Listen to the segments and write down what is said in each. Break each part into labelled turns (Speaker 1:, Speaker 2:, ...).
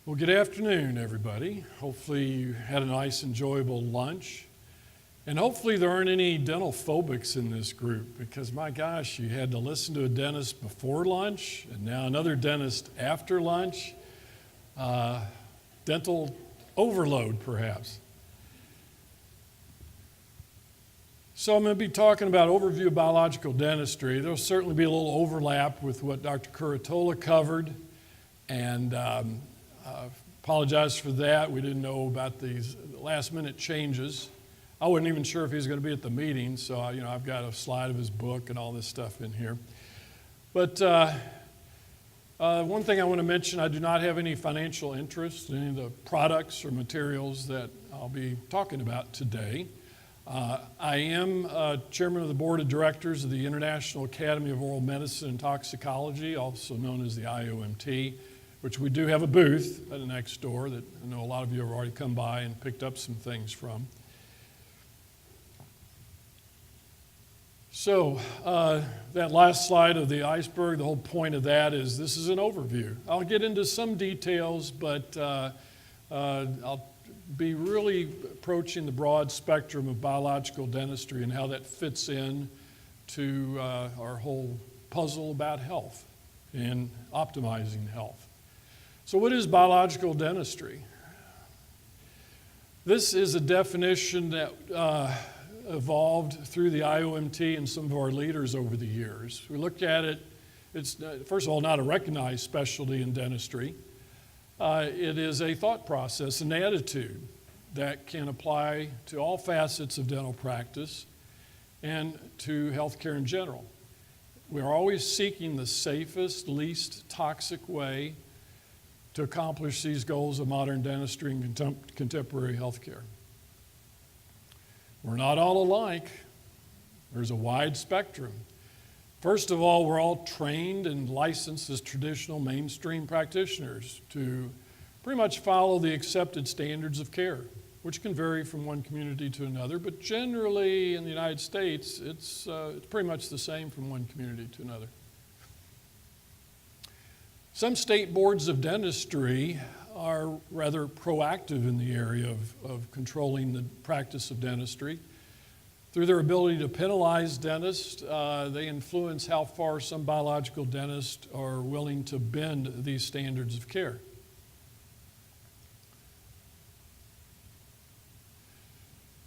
Speaker 1: Well, good afternoon, everybody. Hopefully you had a nice, enjoyable lunch. And hopefully there aren't any dental phobics in this group because, my gosh, you had to listen to a dentist before lunch and now another dentist after lunch. Dental overload, perhaps. So I'm going to be talking about overview of biological dentistry. There'll certainly be a little overlap with what Dr. Curatola covered, and apologize for that. We didn't know about these last-minute changes. I wasn't even sure if he was going to be at the meeting, so I've got a slide of his book and all this stuff in here. But one thing I want to mention, I do not have any financial interest in any of the products or materials that I'll be talking about today. I am chairman of the board of directors of the International Academy of Oral Medicine and Toxicology, also known as the IAOMT, which we do have a booth next door that I know a lot of you have already come by and picked up some things from. So that last slide of the iceberg, the whole point of that is this is an overview. I'll get into some details, but I'll be really approaching the broad spectrum of biological dentistry and how that fits in to our whole puzzle about health and optimizing health. So what is biological dentistry? This is a definition that evolved through the IAOMT and some of our leaders over the years. We looked at it, it's first of all not a recognized specialty in dentistry. It is a thought process, an attitude that can apply to all facets of dental practice and to healthcare in general. We are always seeking the safest, least toxic way to accomplish these goals of modern dentistry and contemporary healthcare. We're not all alike. There's a wide spectrum. First of all, we're all trained and licensed as traditional mainstream practitioners to pretty much follow the accepted standards of care, which can vary from one community to another, but generally in the United States, it's pretty much the same from one community to another. Some state boards of dentistry are rather proactive in the area of controlling the practice of dentistry. Through their ability to penalize dentists, they influence how far some biological dentists are willing to bend these standards of care.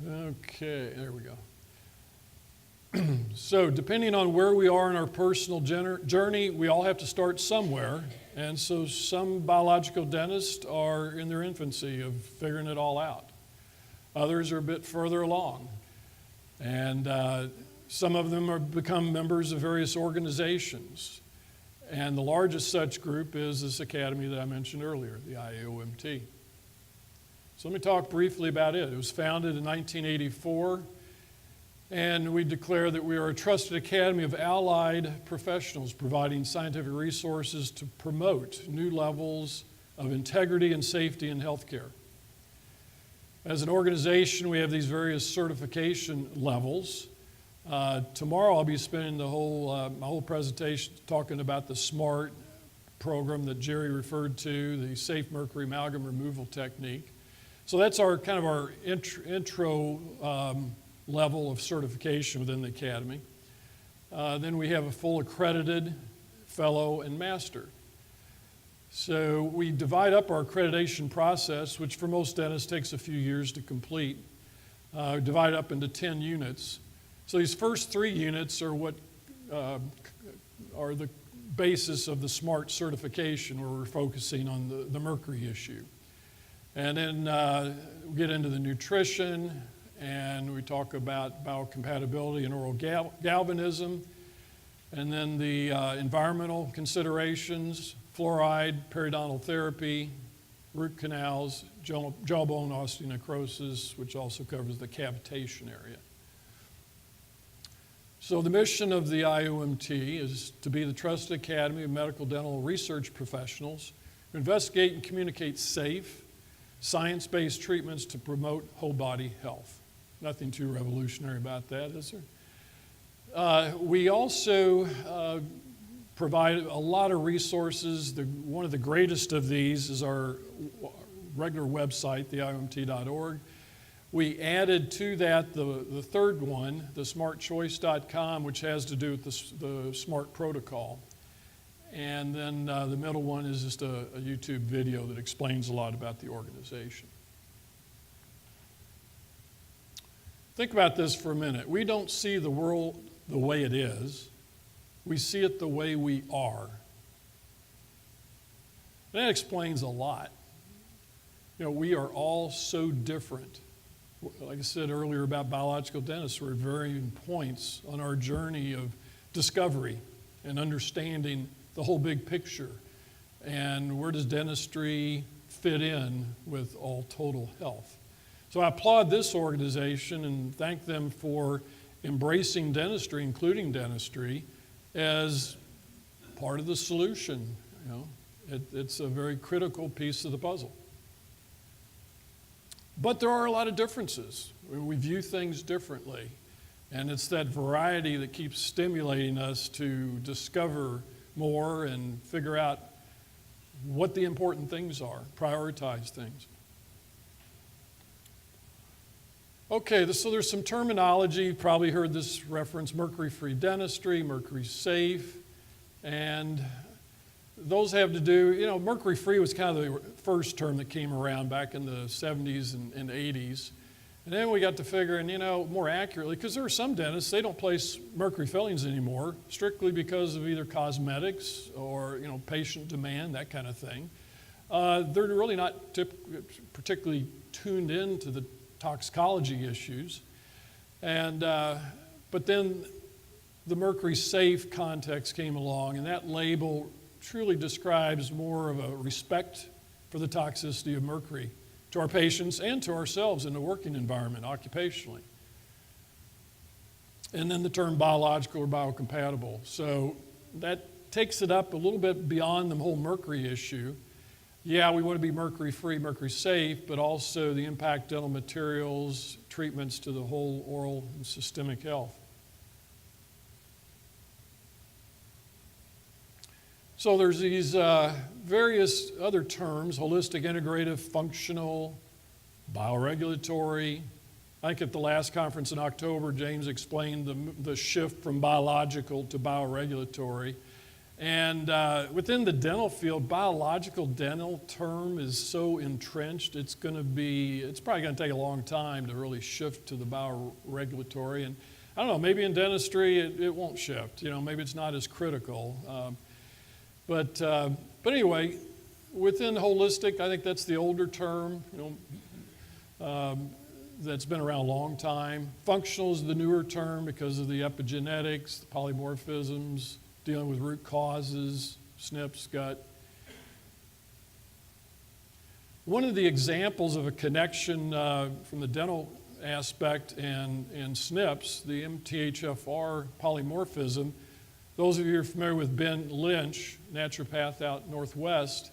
Speaker 1: Okay, there we go. So depending on where we are in our personal journey, we all have to start somewhere. And so some biological dentists are in their infancy of figuring it all out. Others are a bit further along. And some of them have become members of various organizations. And the largest such group is this academy that I mentioned earlier, the IAOMT. So let me talk briefly about it. It was founded in 1984. And we declare that we are a trusted academy of allied professionals providing scientific resources to promote new levels of integrity and safety in healthcare. As an organization, we have these various certification levels. Tomorrow I'll be spending my whole presentation talking about the SMART program that Jerry referred to, the Safe Mercury Amalgam Removal Technique. So that's our kind of our intro level of certification within the academy. Then we have a full accredited fellow and master. So we divide up our accreditation process, which for most dentists takes a few years to complete, divide up into 10 units. So these first 3 units are what are the basis of the SMART certification, where we're focusing on the mercury issue. And then we get into the nutrition, and we talk about biocompatibility and oral galvanism, and then the environmental considerations, fluoride, periodontal therapy, root canals, jawbone osteonecrosis, which also covers the cavitation area. So the mission of the IAOMT is to be the trusted academy of medical dental research professionals who investigate and communicate safe, science-based treatments to promote whole body health. Nothing too revolutionary about that, is there? We also provide a lot of resources. One of the greatest of these is our regular website, the IAOMT.org. We added to that the third one, the smartchoice.com, which has to do with the SMART protocol. And then the middle one is just a YouTube video that explains a lot about the organization. Think about this for a minute. We don't see the world the way it is. We see it the way we are. That explains a lot. You know, we are all so different. Like I said earlier about biological dentists, we're at varying points on our journey of discovery and understanding the whole big picture. And where does dentistry fit in with all total health? So I applaud this organization and thank them for embracing dentistry, including dentistry, as part of the solution. You know, it's a very critical piece of the puzzle. But there are a lot of differences. We view things differently. And it's that variety that keeps stimulating us to discover more and figure out what the important things are, prioritize things. Okay, so there's some terminology. You've probably heard this reference, mercury-free dentistry, mercury-safe, and those have to do, you know, mercury-free was kind of the first term that came around back in the 70s and 80s. And then we got to figuring, you know, more accurately, because there are some dentists, they don't place mercury fillings anymore, strictly because of either cosmetics or, you know, patient demand, that kind of thing. They're really not particularly tuned into the toxicology issues. And, but then the mercury-safe context came along, and that label truly describes more of a respect for the toxicity of mercury to our patients and to ourselves in the working environment, occupationally. And then the term biological or biocompatible. So that takes it up a little bit beyond the whole mercury issue. Yeah, we want to be mercury-free, mercury-safe, but also the impact dental materials, treatments to the whole oral and systemic health. So there's these various other terms, holistic, integrative, functional, bioregulatory. I think at the last conference in October, James explained the shift from biological to bioregulatory. And within the dental field, biological dental term is so entrenched, it's probably going to take a long time to really shift to the bioregulatory. And I don't know, maybe in dentistry it won't shift. You know, maybe it's not as critical. But anyway, within holistic, I think that's the older term, you know, that's been around a long time. Functional is the newer term because of the epigenetics, the polymorphisms, dealing with root causes, SNPs, gut. One of the examples of a connection from the dental aspect and SNPs, the MTHFR polymorphism, those of you who are familiar with Ben Lynch, naturopath out northwest,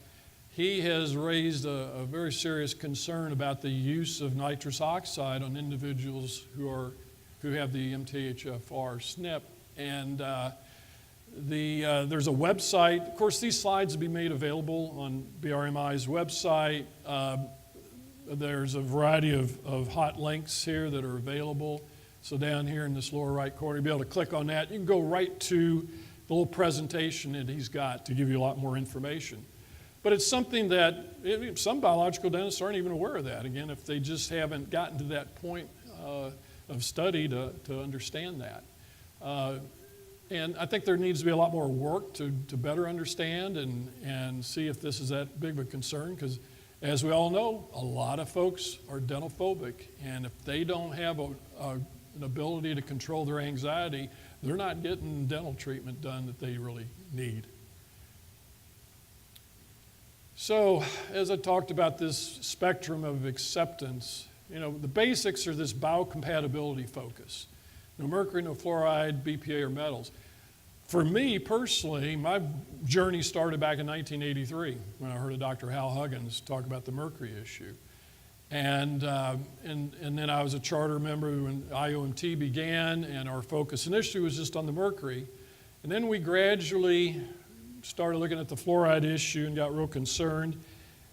Speaker 1: he has raised a very serious concern about the use of nitrous oxide on individuals who have the MTHFR SNP. And there's a website. Of course, these slides will be made available on BRMI's website. There's a variety of hot links here that are available. So down here in this lower right corner, you'll be able to click on that. You can go right to the little presentation that he's got to give you a lot more information. But it's something that some biological dentists aren't even aware of that, again, if they just haven't gotten to that point of study to understand that. And I think there needs to be a lot more work to better understand and see if this is that big of a concern, because as we all know, a lot of folks are dental phobic, and if they don't have an ability to control their anxiety, they're not getting dental treatment done that they really need. So, as I talked about this spectrum of acceptance, you know, the basics are this biocompatibility focus. No mercury, no fluoride, BPA, or metals. For me personally, my journey started back in 1983 when I heard of Dr. Hal Huggins talk about the mercury issue. And then I was a charter member when IAOMT began, and our focus initially was just on the mercury. And then we gradually started looking at the fluoride issue and got real concerned.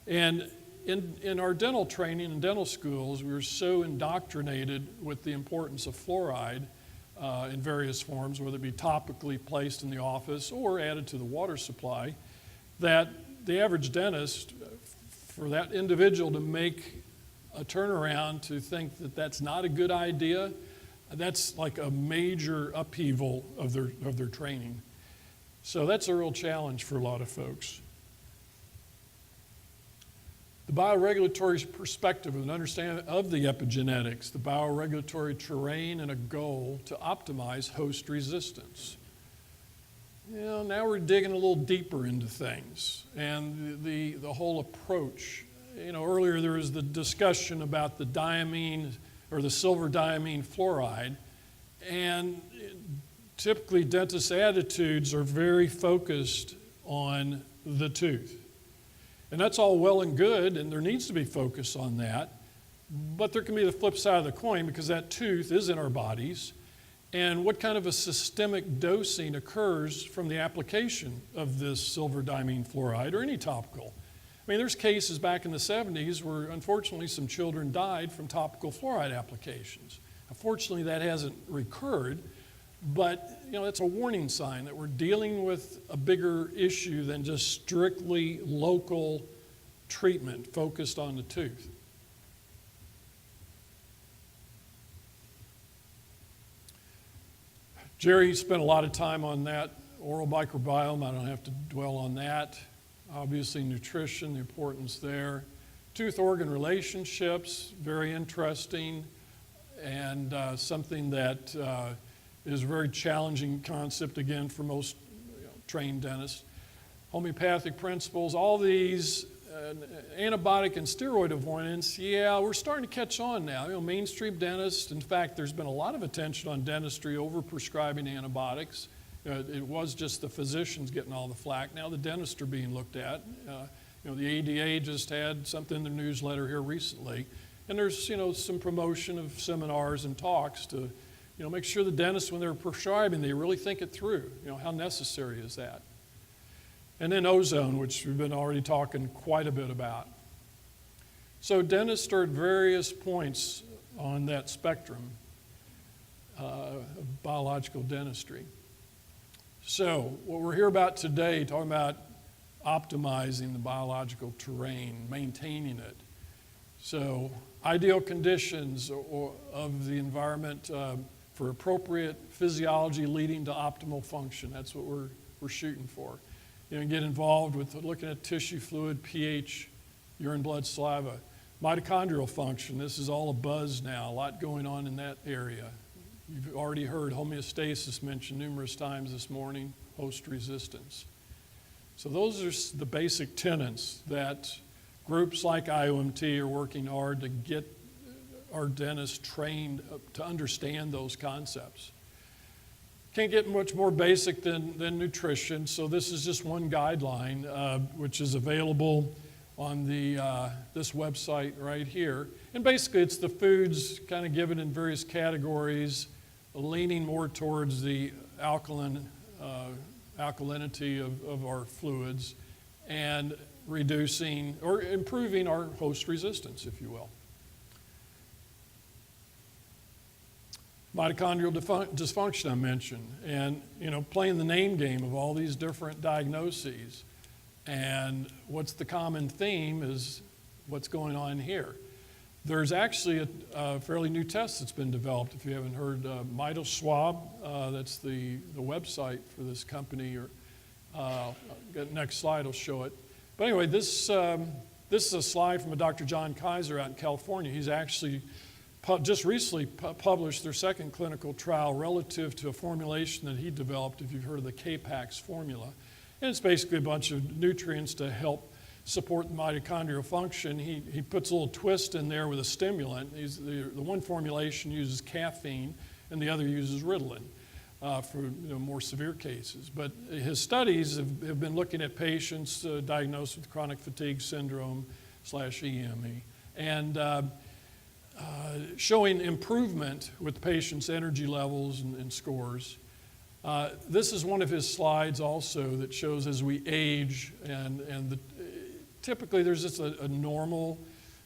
Speaker 1: And in our dental training and dental schools, we were so indoctrinated with the importance of fluoride in various forms, whether it be topically placed in the office or added to the water supply, that the average dentist, for that individual to make a turnaround to think that that's not a good idea, that's like a major upheaval of their training. So that's a real challenge for a lot of folks. The bioregulatory perspective and understanding of the epigenetics, the bioregulatory terrain, and a goal to optimize host resistance. You know, now we're digging a little deeper into things and the whole approach. You know, earlier there was the discussion about the diamine or the silver diamine fluoride, and typically dentist attitudes are very focused on the tooth. And that's all well and good, and there needs to be focus on that, but there can be the flip side of the coin because that tooth is in our bodies, and what kind of a systemic dosing occurs from the application of this silver diamine fluoride or any topical. I mean, there's cases back in the 70s where unfortunately some children died from topical fluoride applications. Unfortunately, that hasn't recurred, but you know, that's a warning sign that we're dealing with a bigger issue than just strictly local treatment focused on the tooth. Jerry spent a lot of time on that oral microbiome. I don't have to dwell on that. Obviously, nutrition, the importance there. Tooth-organ relationships, very interesting, and something that is a very challenging concept, again, for most trained dentists. Homeopathic principles, all these, antibiotic and steroid avoidance, yeah, we're starting to catch on now. You know, mainstream dentists, in fact, there's been a lot of attention on dentistry over prescribing antibiotics. It was just the physicians getting all the flack. Now the dentists are being looked at. You know, the ADA just had something in their newsletter here recently. And there's, you know, some promotion of seminars and talks to, you know, make sure the dentists, when they're prescribing, they really think it through. You know, how necessary is that? And then ozone, which we've been already talking quite a bit about. So dentists are at various points on that spectrum of biological dentistry. So what we're here about today, talking about optimizing the biological terrain, maintaining it. So ideal conditions of the environment for appropriate physiology leading to optimal function. That's what we're shooting for. You know, get involved with looking at tissue fluid, pH, urine, blood, saliva. Mitochondrial function, this is all a buzz now, a lot going on in that area. You've already heard homeostasis mentioned numerous times this morning, host resistance. So those are the basic tenets that groups like IAOMT are working hard to get our dentists trained to understand those concepts. Can't get much more basic than nutrition, so this is just one guideline which is available on this website right here. And basically it's the foods kind of given in various categories, leaning more towards the alkalinity of our fluids and reducing or improving our host resistance, if you will. Mitochondrial dysfunction I mentioned, and you know, playing the name game of all these different diagnoses. And what's the common theme is what's going on here. There's actually a fairly new test that's been developed. If you haven't heard, Swab, that's the website for this company. Or next slide will show it. But anyway, this is a slide from a Dr. John Kaiser out in California. He's actually just recently published their second clinical trial relative to a formulation that he developed, if you've heard of the K-Pax formula. And it's basically a bunch of nutrients to help support the mitochondrial function. He puts a little twist in there with a stimulant. The one formulation uses caffeine and the other uses Ritalin for more severe cases. But his studies have been looking at patients diagnosed with chronic fatigue syndrome /EME and showing improvement with patients' energy levels and scores. This is one of his slides also that shows as we age, typically there's just a normal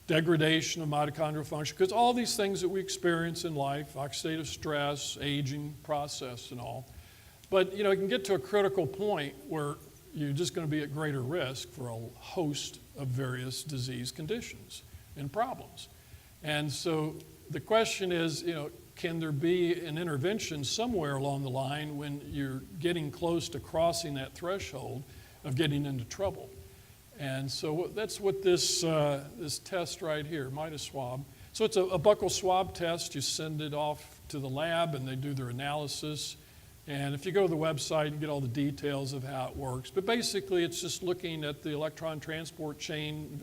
Speaker 1: degradation of mitochondrial function, because all these things that we experience in life, oxidative stress, aging process and all, but it can get to a critical point where you're just going to be at greater risk for a host of various disease conditions and problems. And so the question is, can there be an intervention somewhere along the line when you're getting close to crossing that threshold of getting into trouble? And so that's what this test right here, MIAOMT. So it's a buccal swab test. You send it off to the lab and they do their analysis. And if you go to the website, you get all the details of how it works. But basically, it's just looking at the electron transport chain.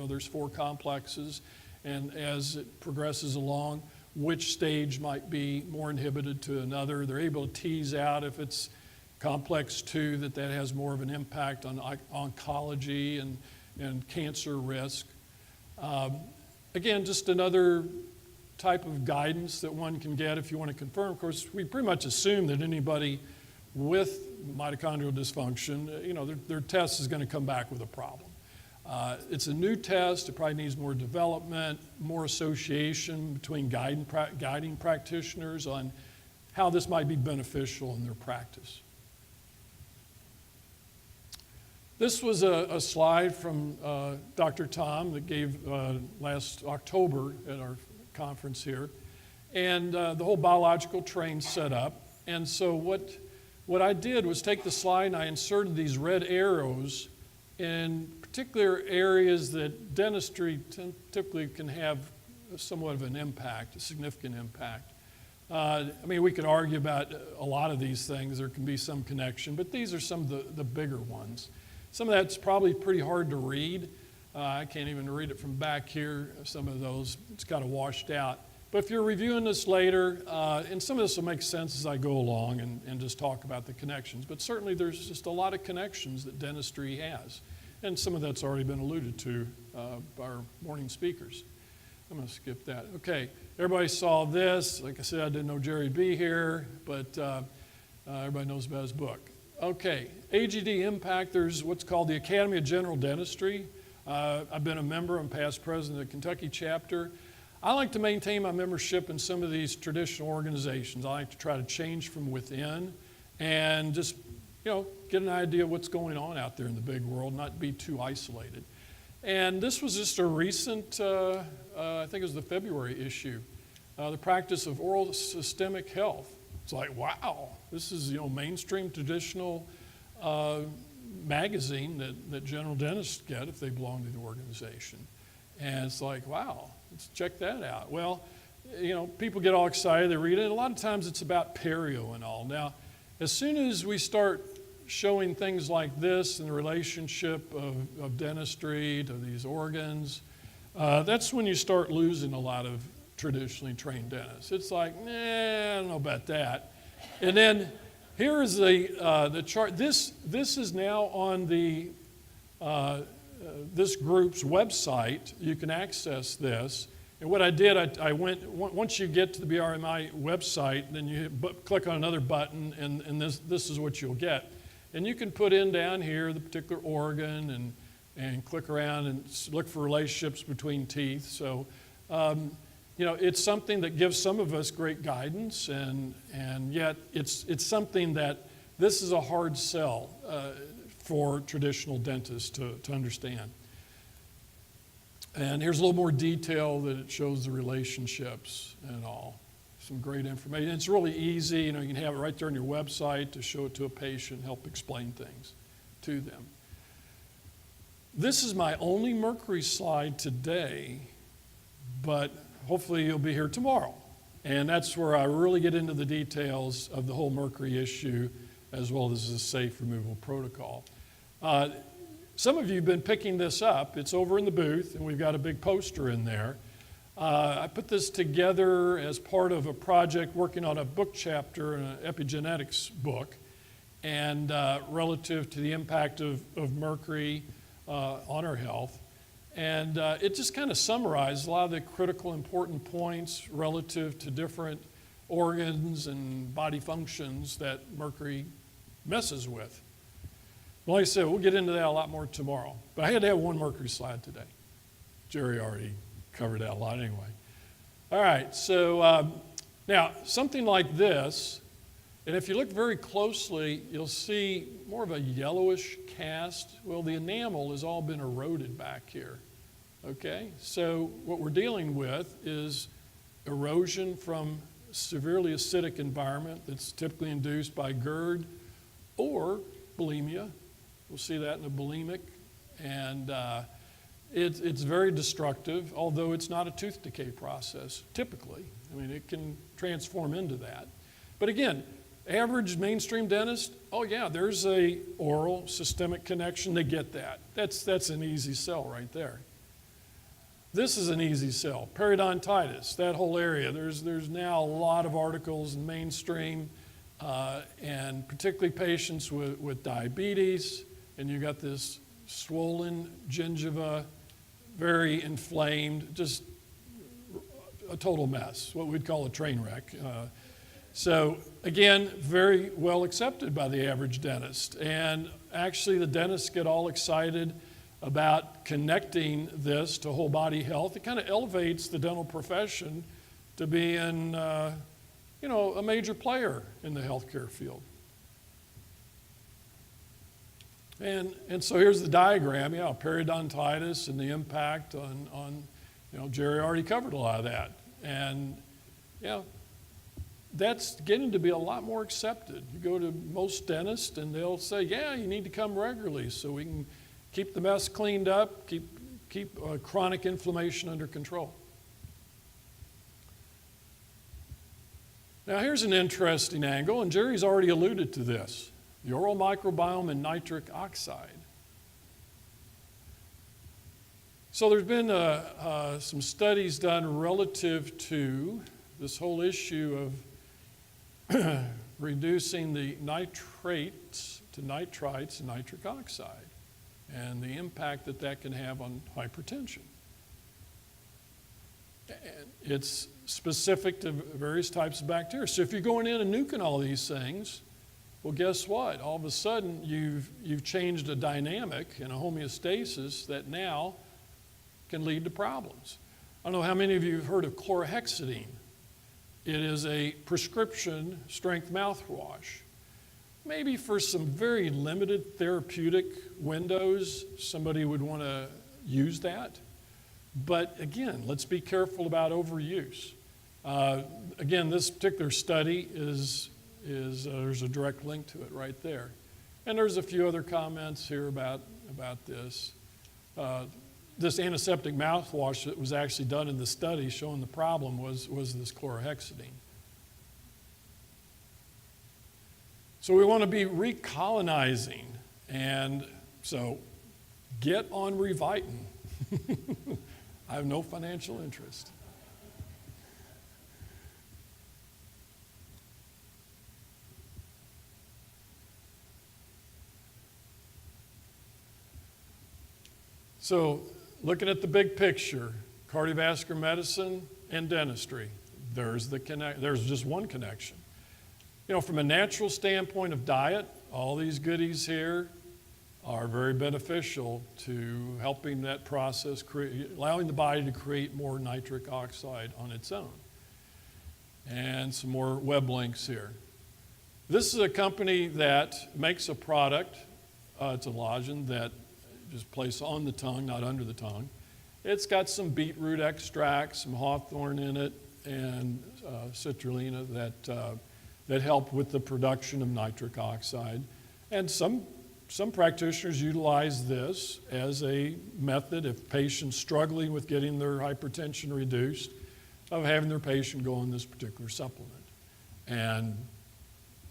Speaker 1: There's 4 complexes. And as it progresses along, which stage might be more inhibited to another. They're able to tease out if it's complex 2, that has more of an impact on oncology and cancer risk. Again, just another type of guidance that one can get if you want to confirm. Of course, we pretty much assume that anybody with mitochondrial dysfunction, their test is going to come back with a problem. It's a new test. It probably needs more development, more association between guiding practitioners on how this might be beneficial in their practice. This was a slide from Dr. Tom that gave last October at our conference here, and the whole biological train set up. And so what I did was take the slide and I inserted these red arrows in particular areas that dentistry typically can have somewhat of an impact, a significant impact. We could argue about a lot of these things. There can be some connection, but these are some of the bigger ones. Some of that's probably pretty hard to read. I can't even read it from back here, some of those. It's kind of washed out. But if you're reviewing this later, and some of this will make sense as I go along and just talk about the connections, but certainly there's just a lot of connections that dentistry has. And some of that's already been alluded to by our morning speakers. I'm going to skip that. Okay, everybody saw this. Like I said, I didn't know Jerry'd be here, but everybody knows about his book. Okay, AGD impact, there's what's called the Academy of General Dentistry. I've been a member, I'm past president of the Kentucky chapter. I like to maintain my membership in some of these traditional organizations. I like to try to change from within and just, get an idea of what's going on out there in the big world, not be too isolated. And this was just a recent, I think it was the February issue, the practice of oral systemic health. It's like, wow, this is, mainstream traditional magazine that general dentists get if they belong to the organization. And it's like, wow, let's check that out. Well, people get all excited, they read it, and a lot of times it's about perio and all. Now, as soon as we start showing things like this and the relationship of dentistry to these organs, that's when you start losing a lot of traditionally trained dentists. It's like, I don't know about that. And then here is the chart. This is now on the this group's website. You can access this. And what I did, I went, once you get to the BRMI website, then you click on another button, and this is what you'll get. And you can put in down here the particular organ and click around and look for relationships between teeth. So, it's something that gives some of us great guidance, and yet it's something that this is a hard sell for traditional dentists to understand. And here's a little more detail that it shows the relationships and all. Some great information. It's really easy. You can have it right there on your website to show it to a patient, help explain things to them. This is my only mercury slide today, but hopefully you'll be here tomorrow. And that's where I really get into the details of the whole mercury issue, as well as the safe removal protocol. Some of you have been picking this up. It's over in the booth, and we've got a big poster in there. I put this together as part of a project working on a book chapter in an epigenetics book, and relative to the impact of mercury on our health. And it just kind of summarized a lot of the critical important points relative to different organs and body functions that mercury messes with. Well, like I said, we'll get into that a lot more tomorrow. But I had to have one mercury slide today. Jerry already covered that a lot anyway. All right, so now something like this, and if you look very closely, you'll see more of a yellowish cast. Well, the enamel has all been eroded back here. Okay, so what we're dealing with is erosion from severely acidic environment that's typically induced by GERD or bulimia. We'll see that in a bulimic. And it's very destructive, although it's not a tooth decay process, typically. I mean, it can transform into that. But again, average mainstream dentist, oh yeah, there's a oral systemic connection, they get that. That's an easy sell right there. This is an easy sell. Periodontitis, that whole area. There's now a lot of articles in mainstream, and particularly patients with diabetes, and you got this swollen gingiva, very inflamed, just a total mess, what we'd call a train wreck. So again, very well accepted by the average dentist. And actually the dentists get all excited about connecting this to whole body health. It kind of elevates the dental profession to being, a major player in the healthcare field. And so here's the diagram, periodontitis and the impact on Jerry already covered a lot of that. And, that's getting to be a lot more accepted. You go to most dentists and they'll say, yeah, you need to come regularly so we can keep the mess cleaned up, keep chronic inflammation under control. Now here's an interesting angle, and Jerry's already alluded to this, the oral microbiome and nitric oxide. So there's been some studies done relative to this whole issue of reducing the nitrates to nitrites and nitric oxide and the impact that can have on hypertension. And it's specific to various types of bacteria. So if you're going in and nuking all these things, well, guess what? All of a sudden, you've changed a dynamic and a homeostasis that now can lead to problems. I don't know how many of you have heard of Chlorhexidine. It is a prescription strength mouthwash. Maybe for some very limited therapeutic windows, somebody would want to use that. But again, let's be careful about overuse. Again, this particular study is there's a direct link to it right there. And there's a few other comments here about this. This antiseptic mouthwash that was actually done in the study showing the problem was this chlorhexidine. So we want to be recolonizing, and so get on Revitin. I have no financial interest. So looking at the big picture, cardiovascular medicine and dentistry, there's just one connection. From a natural standpoint of diet, all these goodies here are very beneficial to helping that process, allowing the body to create more nitric oxide on its own. And some more web links here. This is a company that makes a product, it's a lozenge that just place on the tongue, not under the tongue. It's got some beetroot extract, some hawthorn in it, and citrulline that help with the production of nitric oxide. And some practitioners utilize this as a method if patients struggling with getting their hypertension reduced, of having their patient go on this particular supplement. And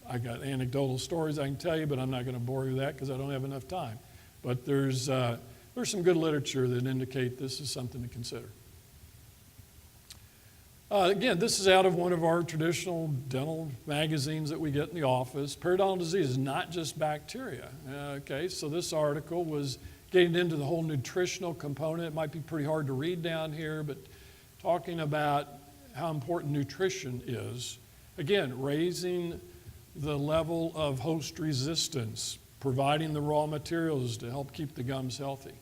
Speaker 1: I got anecdotal stories I can tell you, but I'm not going to bore you with that because I don't have enough time. But there's some good literature that indicate this is something to consider. Again, this is out of one of our traditional dental magazines that we get in the office. Periodontal disease is not just bacteria. Okay, so this article was getting into the whole nutritional component. It might be pretty hard to read down here, but talking about how important nutrition is Again, raising the level of host resistance, providing the raw materials to help keep the gums healthy.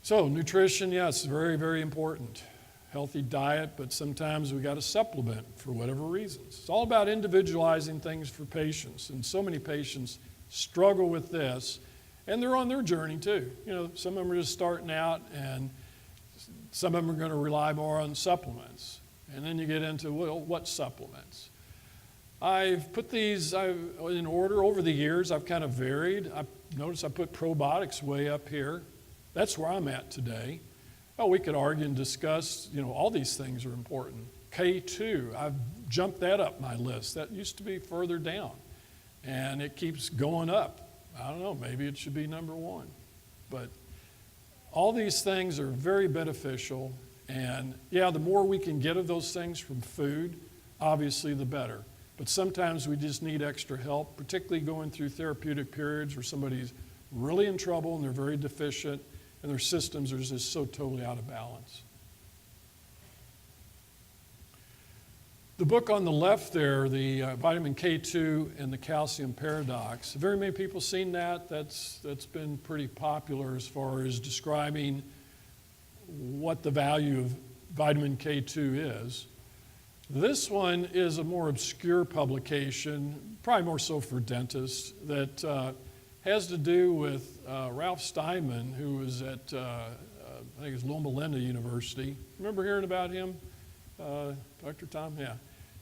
Speaker 1: So nutrition, yes, very, very important. Healthy diet, but sometimes we got to supplement for whatever reasons. It's all about individualizing things for patients, and so many patients struggle with this, and they're on their journey too. You know, some of them are just starting out, and some of them are going to rely more on supplements. And then you get into, well, what supplements? I've put these in order over the years. I've kind of varied. I noticed I put probiotics way up here. That's where I'm at today. Oh, we could argue and discuss, you know, all these things are important. K2, I've jumped that up my list. That used to be further down, and it keeps going up. I don't know, maybe it should be number one. But all these things are very beneficial, and yeah, the more we can get of those things from food, obviously the better. But sometimes we just need extra help, particularly going through therapeutic periods where somebody's really in trouble and they're very deficient, and their systems are just so totally out of balance. The book on the left there, the vitamin K2 and the calcium paradox, very many people seen that. That's been pretty popular as far as describing what the value of vitamin K2 is. This one is a more obscure publication, probably more so for dentists, that has to do with Ralph Steinman, who was at, I think it's Loma Linda University. Remember hearing about him, Dr. Tom? Yeah.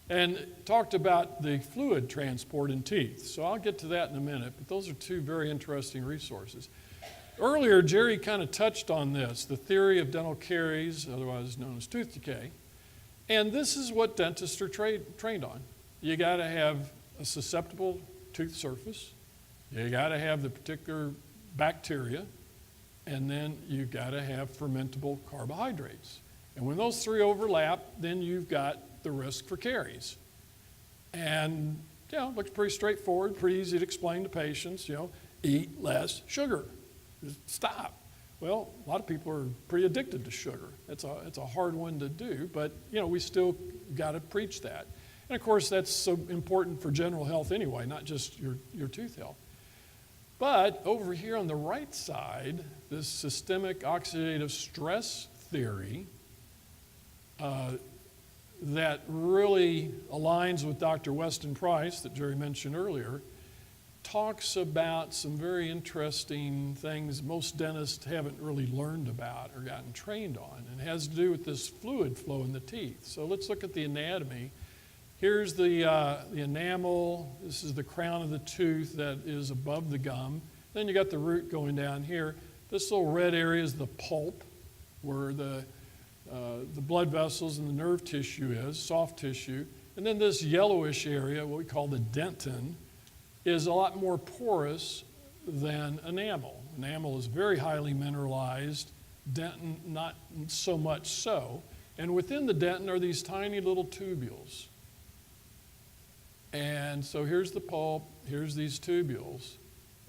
Speaker 1: And talked about the fluid transport in teeth. So I'll get to that in a minute, but those are two very interesting resources. Earlier, Jerry kind of touched on this, the theory of dental caries, otherwise known as tooth decay. And this is what dentists are trained on. You got to have a susceptible tooth surface. You got to have the particular bacteria, and then you've got to have fermentable carbohydrates. And when those three overlap, then you've got the risk for caries. And, you know, it looks pretty straightforward, pretty easy to explain to patients, you know, eat less sugar. Just stop. Well, a lot of people are pretty addicted to sugar. It's a hard one to do, but, you know, we still got to preach that. And, of course, that's so important for general health anyway, not just your tooth health. But over here on the right side, this systemic oxidative stress theory that really aligns with Dr. Weston Price that Jerry mentioned earlier, talks about some very interesting things most dentists haven't really learned about or gotten trained on, and has to do with this fluid flow in the teeth. So let's look at the anatomy. Here's the enamel. This is the crown of the tooth that is above the gum. Then you got the root going down here. This little red area is the pulp, where the blood vessels and the nerve tissue is, soft tissue. And then this yellowish area, what we call the dentin, is a lot more porous than enamel. Enamel is very highly mineralized, dentin not so much so. And within the dentin are these tiny little tubules. And so here's the pulp, here's these tubules,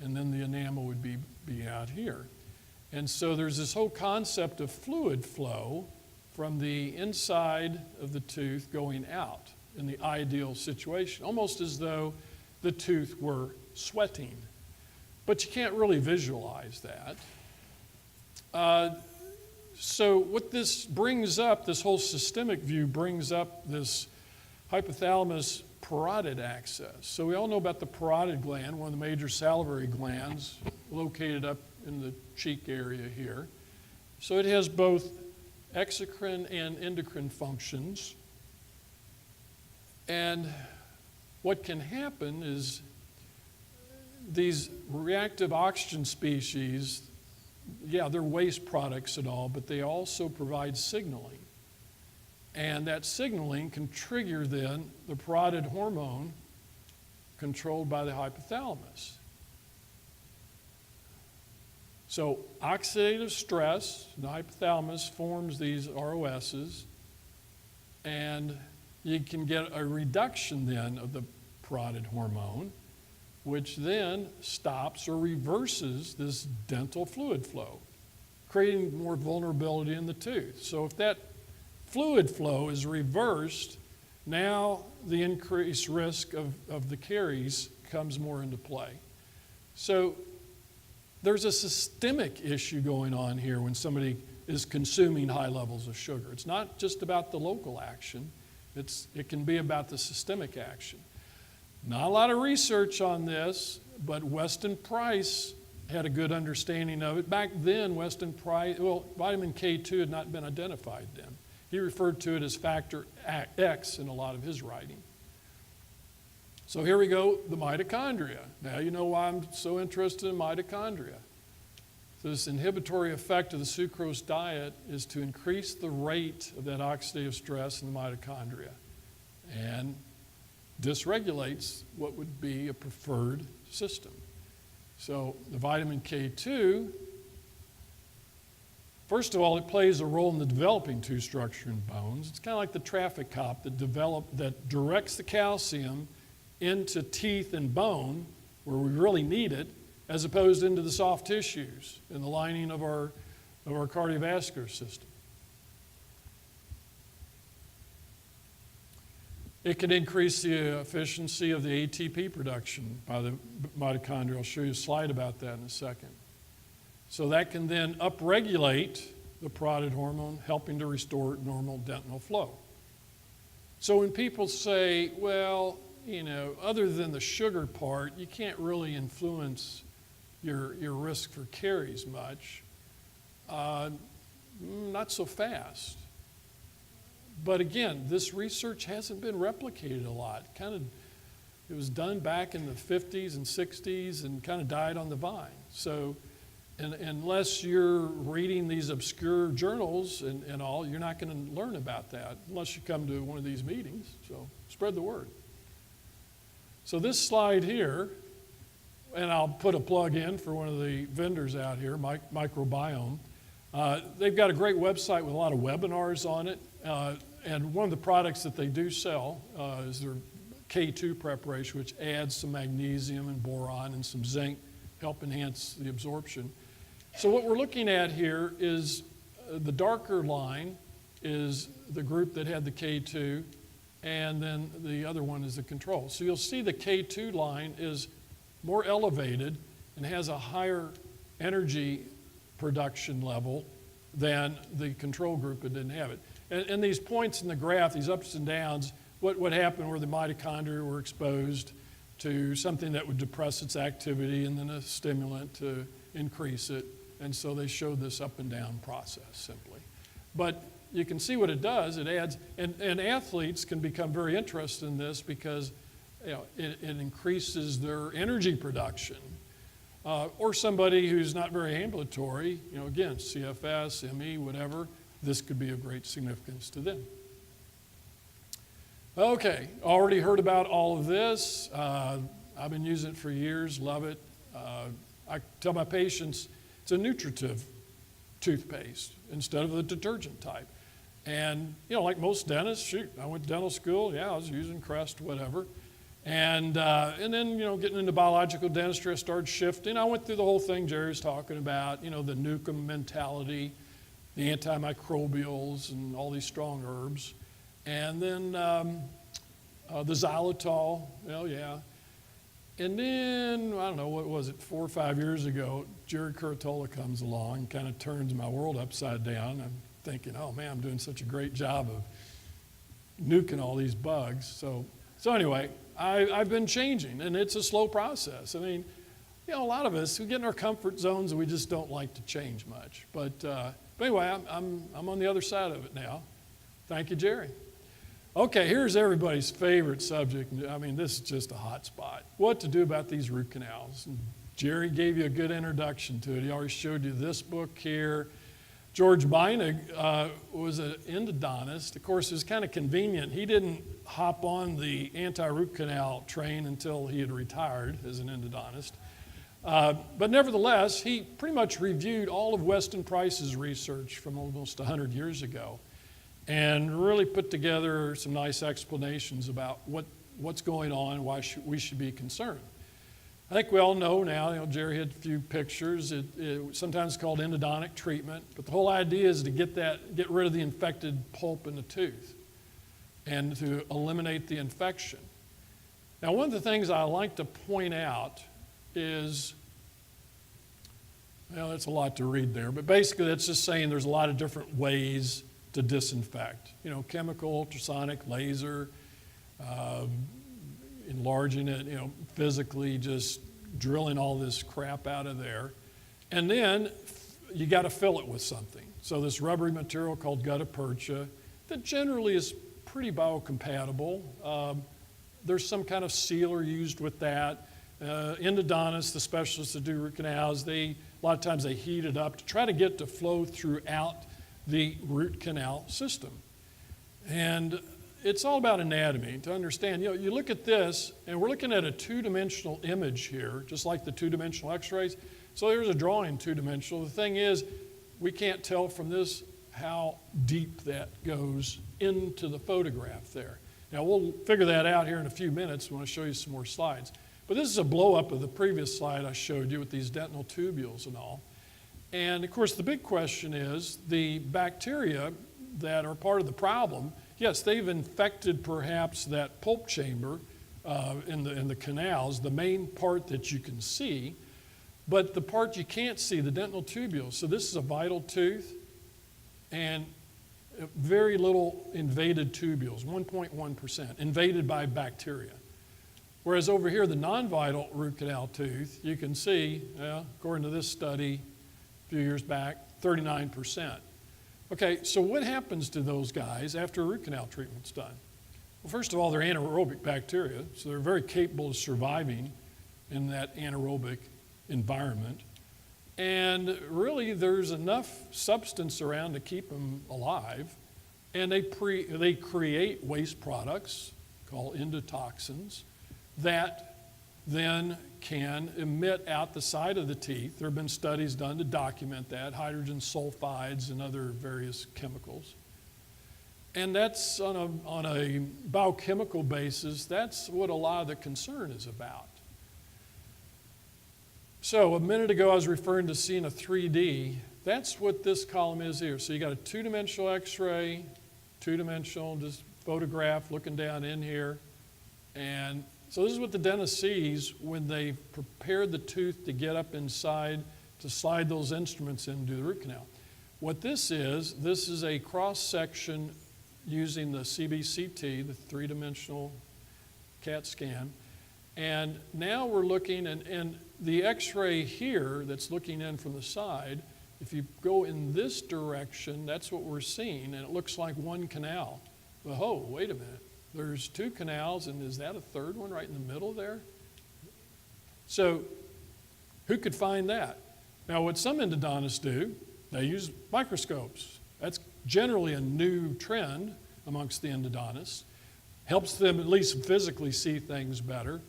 Speaker 1: and then the enamel would be out here. And so there's this whole concept of fluid flow from the inside of the tooth going out in the ideal situation, almost as though the tooth were sweating. But you can't really visualize that. So what this brings up, this whole systemic view brings up this hypothalamus parotid axis. So we all know about the parotid gland, one of the major salivary glands located up in the cheek area here. So it has both exocrine and endocrine functions. And what can happen is these reactive oxygen species, yeah, they're waste products and all, but they also provide signaling. And that signaling can trigger then the parotid hormone controlled by the hypothalamus. So oxidative stress, the hypothalamus forms these ROSs, and you can get a reduction then of the parotid hormone, which then stops or reverses this dental fluid flow, creating more vulnerability in the tooth. So if that fluid flow is reversed, now the increased risk of the caries comes more into play. So there's a systemic issue going on here when somebody is consuming high levels of sugar. It's not just about the local action. It can be about the systemic action. Not a lot of research on this, but Weston Price had a good understanding of it. Back then, Weston Price, well, vitamin K2 had not been identified then. He referred to it as factor X in a lot of his writing. So here we go, the mitochondria. Now you know why I'm so interested in mitochondria. So this inhibitory effect of the sucrose diet is to increase the rate of that oxidative stress in the mitochondria and dysregulates what would be a preferred system. So the vitamin K2, first of all, it plays a role in the developing tooth structure in bones. It's kind of like the traffic cop that directs the calcium into teeth and bone where we really need it, as opposed into the soft tissues in the lining of our cardiovascular system. It can increase the efficiency of the ATP production by the mitochondria. I'll show you a slide about that in a second. So that can then upregulate the parotid hormone, helping to restore normal dental flow. So when people say, well, you know, other than the sugar part, you can't really influence your risk for caries much, not so fast. But again, this research hasn't been replicated a lot. It was done back in the 50s and 60s and kind of died on the vine. So unless you're reading these obscure journals and all, you're not going to learn about that unless you come to one of these meetings. So spread the word. So this slide here, and I'll put a plug in for one of the vendors out here, Microbiome. They've got a great website with a lot of webinars on it. And one of the products that they do sell is their K2 preparation, which adds some magnesium and boron and some zinc, help enhance the absorption. So what we're looking at here is the darker line is the group that had the K2, and then the other one is the control. So you'll see the K2 line is more elevated and has a higher energy production level than the control group that didn't have it. And these points in the graph, these ups and downs, what happened where the mitochondria were exposed to something that would depress its activity and then a stimulant to increase it. And so they showed this up and down process simply. But you can see what it does. It adds, and athletes can become very interested in this because it increases their energy production. Or somebody who's not very ambulatory, again, CFS, ME, whatever, this could be of great significance to them. Okay, already heard about all of this. I've been using it for years, love it. I tell my patients it's a nutritive toothpaste instead of the detergent type. And, like most dentists, shoot, I went to dental school, I was using Crest, whatever. And then, getting into biological dentistry, I started shifting. I went through the whole thing Jerry's talking about, the Newcomb mentality, the antimicrobials, and all these strong herbs. And then the xylitol, And then, I don't know, what was it, 4 or 5 years ago, Jerry Curatola comes along and kind of turns my world upside down. I'm thinking, oh man, I'm doing such a great job of nuking all these bugs. So anyway, I've been changing, and it's a slow process. I mean, a lot of us, we get in our comfort zones and we just don't like to change much. But anyway, I'm on the other side of it now. Thank you, Jerry. Okay, here's everybody's favorite subject. I mean, this is just a hot spot. What to do about these root canals. And Jerry gave you a good introduction to it. He already showed you this book here. George Beinig was an endodontist. Of course, it was kind of convenient. He didn't hop on the anti-root canal train until he had retired as an endodontist. But nevertheless, he pretty much reviewed all of Weston Price's research from almost 100 years ago and really put together some nice explanations about what's going on and why we should be concerned. I think we all know now, Jerry had a few pictures. It's sometimes called endodontic treatment, but the whole idea is to get rid of the infected pulp in the tooth. and to eliminate the infection. Now, one of the things I like to point out is, well, that's a lot to read there, but basically that's just saying there's a lot of different ways to disinfect. You know, chemical, ultrasonic, laser, enlarging it, you know, physically just drilling all this crap out of there. And then you got to fill it with something. So this rubbery material called gutta percha that generally is pretty biocompatible. There's some kind of sealer used with that. Endodontists, the specialists that do root canals, a lot of times they heat it up to try to get to flow throughout the root canal system. And it's all about anatomy to understand. You know, you look at this, and we're looking at a two-dimensional image here, just like the two-dimensional x-rays. So there's a drawing two-dimensional. The thing is, we can't tell from this how deep that goes into the photograph there. Now, we'll figure that out here in a few minutes when I show you some more slides. But this is a blow-up of the previous slide I showed you with these dental tubules and all. And, of course, the big question is the bacteria that are part of the problem, yes, they've infected perhaps that pulp chamber in the canals, the main part that you can see, but the part you can't see, the dental tubules. So this is a vital tooth and very little invaded tubules, 1.1%, invaded by bacteria. Whereas over here, the non-vital root canal tooth, you can see, according to this study a few years back, 39%. Okay, so what happens to those guys after a root canal treatment's done? Well, first of all, they're anaerobic bacteria, so they're very capable of surviving in that anaerobic environment. And really, there's enough substance around to keep them alive. And they create waste products called endotoxins that then can emit out the side of the teeth. There have been studies done to document that, hydrogen sulfides and other various chemicals. And that's on a biochemical basis, that's what a lot of the concern is about. So a minute ago I was referring to seeing a 3D. That's what this column is here. So you got a two-dimensional x-ray, two-dimensional just photograph looking down in here. And so this is what the dentist sees when they prepare the tooth to get up inside to slide those instruments in and do the root canal. What this is a cross-section using the CBCT, the three-dimensional CAT scan. And now we're looking, and the x-ray here that's looking in from the side, if you go in this direction, that's what we're seeing, and it looks like one canal. But oh, wait a minute. There's two canals, and is that a third one right in the middle there? So who could find that? Now, what some endodontists do, they use microscopes. That's generally a new trend amongst the endodontists. Helps them at least physically see things better.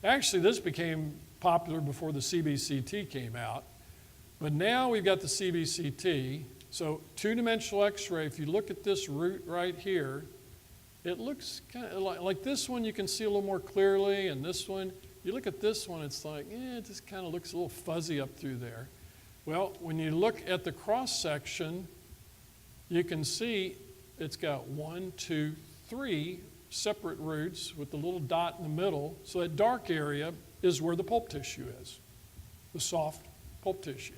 Speaker 1: Actually, this became popular before the CBCT came out. But now we've got the CBCT. So two-dimensional x-ray, if you look at this root right here, it looks kind of like this one you can see a little more clearly, and this one, you look at this one, it's like, it just kind of looks a little fuzzy up through there. Well, when you look at the cross-section, you can see it's got 1, 2, 3 separate roots with the little dot in the middle. So that dark area is where the pulp tissue is, the soft pulp tissue.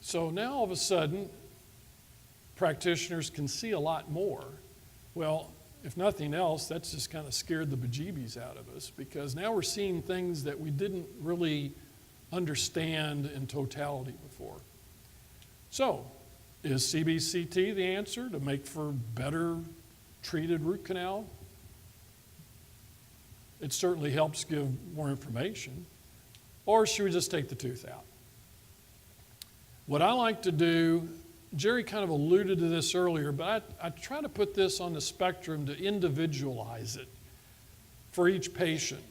Speaker 1: So now all of a sudden, practitioners can see a lot more. Well, if nothing else, that's just kind of scared the bejeebies out of us, because now we're seeing things that we didn't really understand in totality before. So, is CBCT the answer to make for better treated root canal? It certainly helps give more information. Or should we just take the tooth out? What I like to do, Jerry kind of alluded to this earlier, but I try to put this on the spectrum to individualize it for each patient.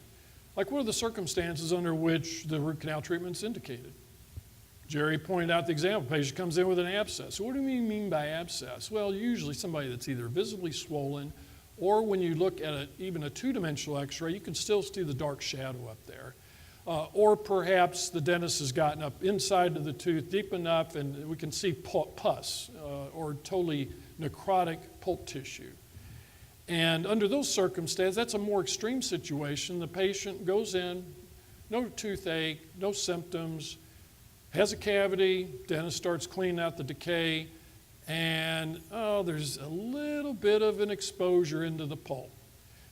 Speaker 1: Like, what are the circumstances under which the root canal treatment is indicated? Jerry pointed out the example. Patient comes in with an abscess. What do we mean by abscess? Well, usually somebody that's either visibly swollen, or when you look at even a two-dimensional x-ray, you can still see the dark shadow up there. Or perhaps the dentist has gotten up inside of the tooth deep enough and we can see pus or totally necrotic pulp tissue. And under those circumstances, that's a more extreme situation. The patient goes in, no toothache, no symptoms, has a cavity, dentist starts cleaning out the decay, and there's a little bit of an exposure into the pulp.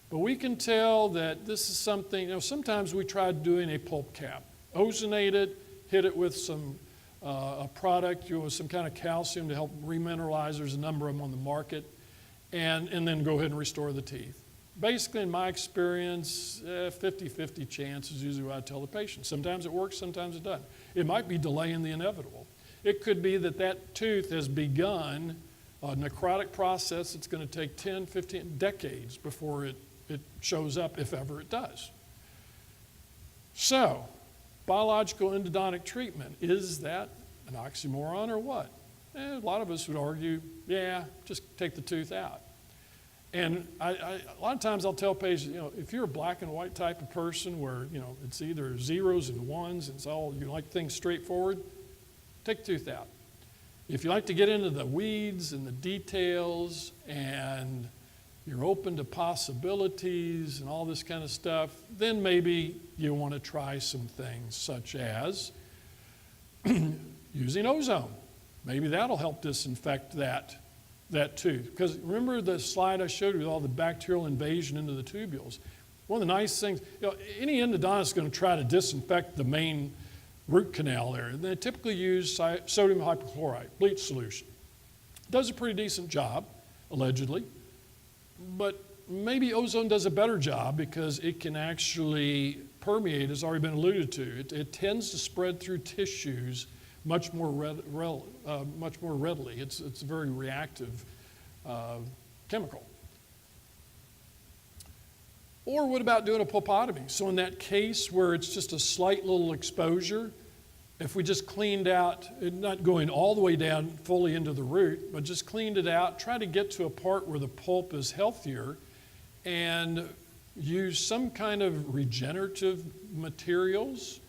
Speaker 1: But we can tell that this is something, sometimes we tried doing a pulp cap, ozonate it, hit it with some a product, some kind of calcium to help remineralize. There's a number of them on the market, and then go ahead and restore the teeth. Basically, in my experience, 50-50 chance is usually what I tell the patient. Sometimes it works, sometimes it doesn't. It might be delaying the inevitable. It could be that that tooth has begun a necrotic process that's going to take 10, 15 decades before it shows up, if ever it does. So, biological endodontic treatment, is that an oxymoron or what? A lot of us would argue, yeah, just take the tooth out. And a lot of times I'll tell patients, if you're a black and white type of person where, it's either zeros and ones, and it's all, you like things straightforward, take the tooth out. If you like to get into the weeds and the details and you're open to possibilities and all this kind of stuff, then maybe you want to try some things such as using ozone. Maybe that'll help disinfect that tooth. Because remember the slide I showed you with all the bacterial invasion into the tubules? One of the nice things, any endodontist is going to try to disinfect the main root canal area. They typically use sodium hypochlorite, bleach solution. Does a pretty decent job, allegedly, but maybe ozone does a better job because it can actually permeate, as already been alluded to. It tends to spread through tissues much more readily. It's a very reactive chemical. Or what about doing a pulpotomy? So in that case where it's just a slight little exposure, if we just cleaned out, not going all the way down fully into the root, but just cleaned it out, try to get to a part where the pulp is healthier and use some kind of regenerative materials,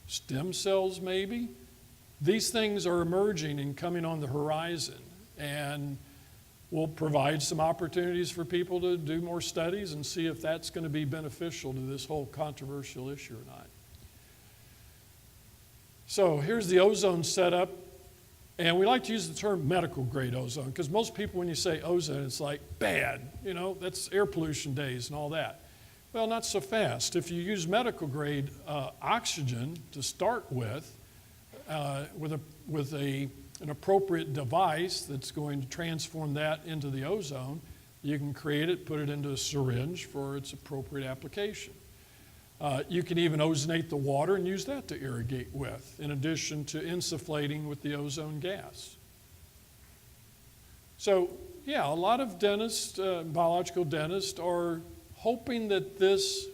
Speaker 1: stem cells maybe. These things are emerging and coming on the horizon, and we'll provide some opportunities for people to do more studies and see if that's going to be beneficial to this whole controversial issue or not. So here's the ozone setup, and we like to use the term medical grade ozone because most people, when you say ozone, it's like bad, that's air pollution days and all that. Well, not so fast. If you use medical grade oxygen to start with an appropriate device that's going to transform that into the ozone, you can create it, put it into a syringe for its appropriate application. You can even ozonate the water and use that to irrigate with, in addition to insufflating with the ozone gas. So, yeah, a lot of dentists, biological dentists, are hoping that this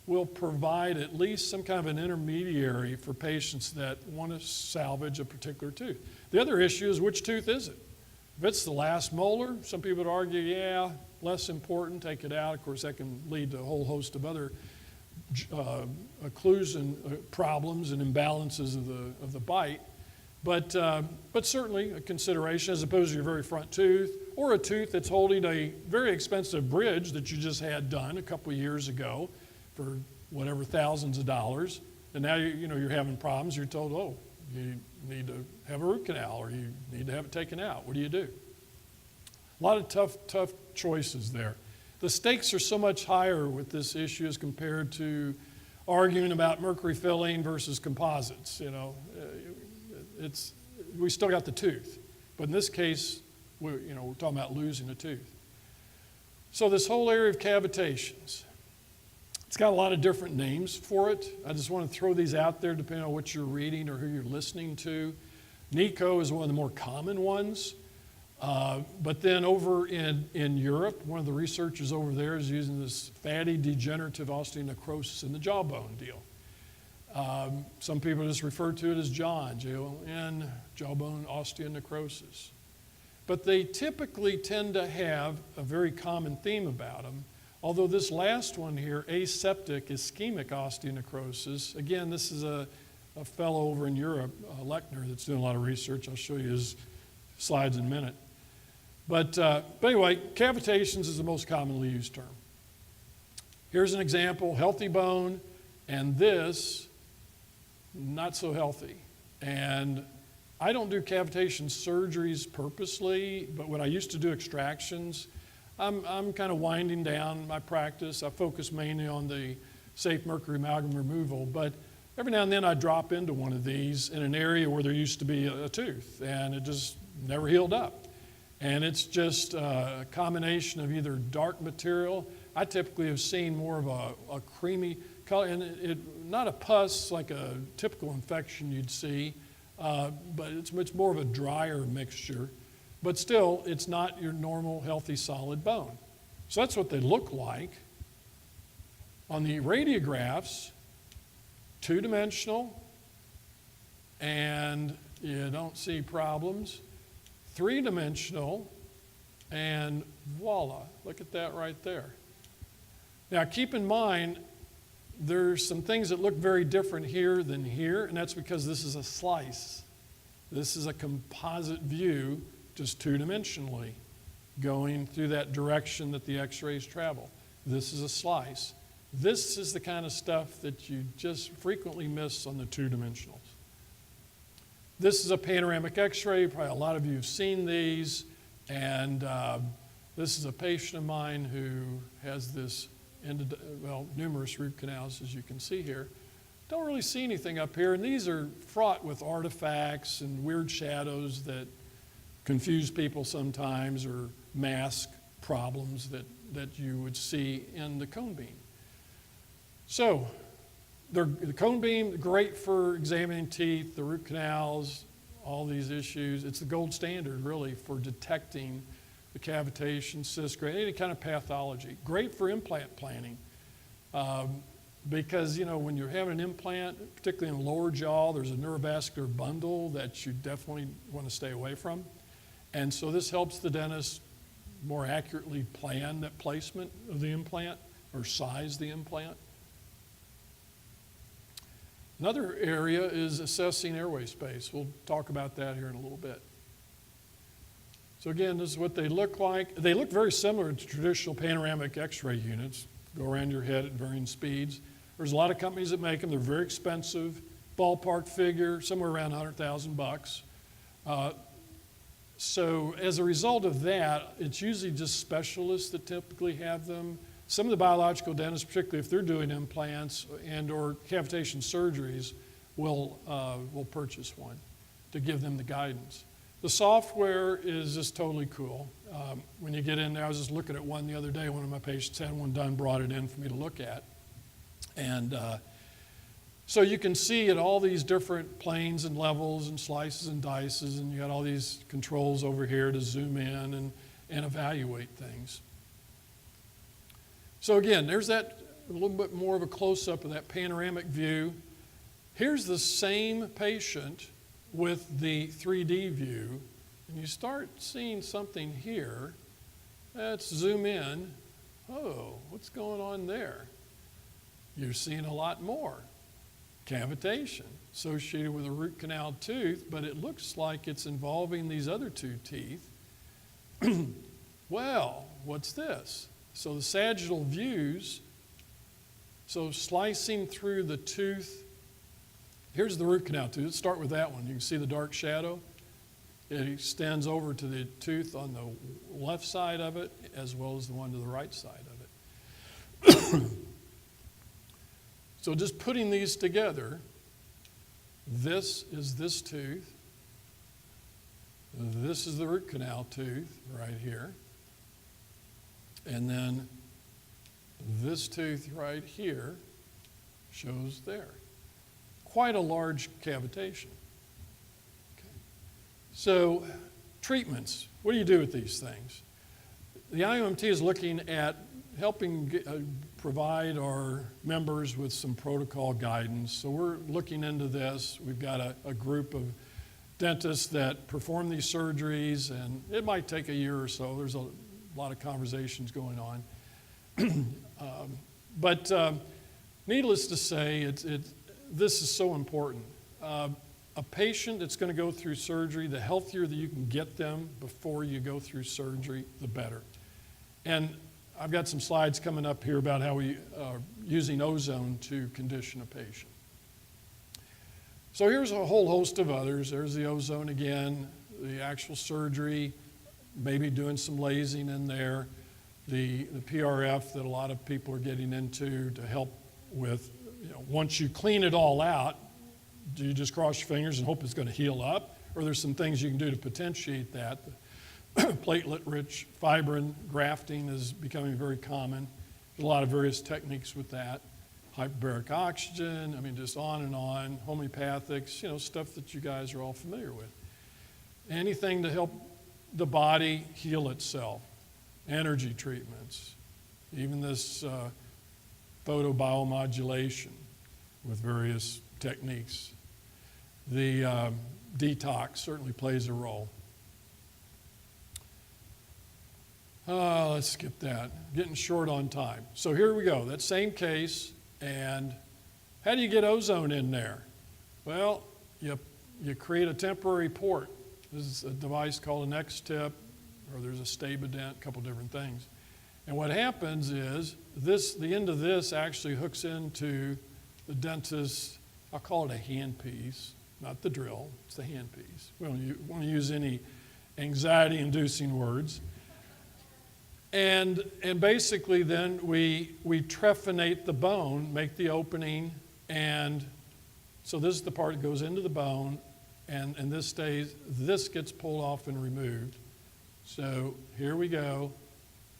Speaker 1: will provide at least some kind of an intermediary for patients that want to salvage a particular tooth. The other issue is, which tooth is it? If it's the last molar, some people would argue, yeah, less important, take it out. Of course, that can lead to a whole host of other occlusion problems and imbalances of the bite. But certainly a consideration as opposed to your very front tooth, or a tooth that's holding a very expensive bridge that you just had done a couple of years ago for whatever thousands of dollars, and now you're having problems. You're told, oh, you need to have a root canal, or you need to have it taken out. What do you do? A lot of tough choices there. The stakes are so much higher with this issue as compared to arguing about mercury filling versus composites. We still got the tooth, but in this case, we're talking about losing a tooth. So this whole area of cavitations, it's got a lot of different names for it. I just want to throw these out there depending on what you're reading or who you're listening to. NICO is one of the more common ones. But then over in Europe, one of the researchers over there is using this fatty degenerative osteonecrosis in the jawbone deal. Some people just refer to it as JON, J-O-N, jawbone osteonecrosis. But they typically tend to have a very common theme about them. Although this last one here, aseptic ischemic osteonecrosis, again, this is a fellow over in Europe, Lechner, that's doing a lot of research. I'll show you his slides in a minute. But anyway, cavitations is the most commonly used term. Here's an example, healthy bone, and this, not so healthy. And I don't do cavitation surgeries purposely, but when I used to do extractions, I'm kind of winding down my practice. I focus mainly on the safe mercury amalgam removal, but every now and then I drop into one of these in an area where there used to be a tooth, and it just never healed up. And it's just a combination of either dark material. I typically have seen more of a creamy color, and not a pus like a typical infection you'd see, but it's more of a drier mixture. But still, it's not your normal, healthy, solid bone. So that's what they look like. On the radiographs, two-dimensional, and you don't see problems. Three-dimensional, and voila, look at that right there. Now keep in mind, there's some things that look very different here than here, and that's because this is a slice. This is a composite view, just two-dimensionally, going through that direction that the x-rays travel. This is a slice. This is the kind of stuff that you just frequently miss on the two-dimensionals. This is a panoramic x-ray. Probably a lot of you have seen these. And this is a patient of mine who has this, numerous root canals, as you can see here. Don't really see anything up here. And these are fraught with artifacts and weird shadows that confuse people sometimes or mask problems that you would see in the cone beam. So the cone beam, great for examining teeth, the root canals, all these issues. It's the gold standard, really, for detecting the cavitation, cyst grain, any kind of pathology. Great for implant planning because, when you're having an implant, particularly in the lower jaw, there's a neurovascular bundle that you definitely want to stay away from. And so this helps the dentist more accurately plan that placement of the implant or size the implant. Another area is assessing airway space. We'll talk about that here in a little bit. So again, this is what they look like. They look very similar to traditional panoramic x-ray units. Go around your head at varying speeds. There's a lot of companies that make them. They're very expensive. Ballpark figure, somewhere around $100,000. So as a result of that, it's usually just specialists that typically have them. Some of the biological dentists, particularly if they're doing implants and or cavitation surgeries, will purchase one to give them the guidance. The software is just totally cool. When you get in there, I was just looking at one the other day. One of my patients had one done, brought it in for me to look at. And so you can see at all these different planes and levels and slices and dices, and you got all these controls over here to zoom in and evaluate things. So again, there's that a little bit more of a close-up of that panoramic view. Here's the same patient with the 3D view, and you start seeing something here. Let's zoom in. Oh, what's going on there? You're seeing a lot more cavitation associated with a root canal tooth, but it looks like it's involving these other two teeth. Well, what's this? So the sagittal views, so slicing through the tooth, here's the root canal tooth. Let's start with that one. You can see the dark shadow. It extends over to the tooth on the left side of it as well as the one to the right side of it. So just putting these together, this is this tooth. This is the root canal tooth right here. And then this tooth right here shows there. Quite a large cavitation. Okay. So treatments, what do you do with these things? The IAOMT is looking at helping provide our members with some protocol guidance. So we're looking into this. We've got a group of dentists that perform these surgeries, and it might take a year or so. There's a lot of conversations going on. But needless to say, this is so important. a patient that's going to go through surgery, the healthier that you can get them before you go through surgery, the better. And I've got some slides coming up here about how we are using ozone to condition a patient. So here's a whole host of others. There's the ozone again, the actual surgery, maybe doing some lasing in there, the PRF that a lot of people are getting into to help with, once you clean it all out, do you just cross your fingers and hope it's going to heal up? Or there's some things you can do to potentiate that. Platelet-rich fibrin grafting is becoming very common. There's a lot of various techniques with that. Hyperbaric oxygen, just on and on. Homeopathics, stuff that you guys are all familiar with. Anything to help the body heal itself. Energy treatments. Even this photobiomodulation with various techniques. The detox certainly plays a role. Let's skip that. Getting short on time. So here we go. That same case, and how do you get ozone in there? Well, you create a temporary port. This is a device called an X-tip, or there's a Stabident, a couple different things. And what happens is the end of this actually hooks into the dentist's, I'll call it a handpiece, not the drill, it's the handpiece. We don't want to use any anxiety-inducing words. And basically then we trephinate the bone, make the opening, and so this is the part that goes into the bone, and this gets pulled off and removed. So here we go,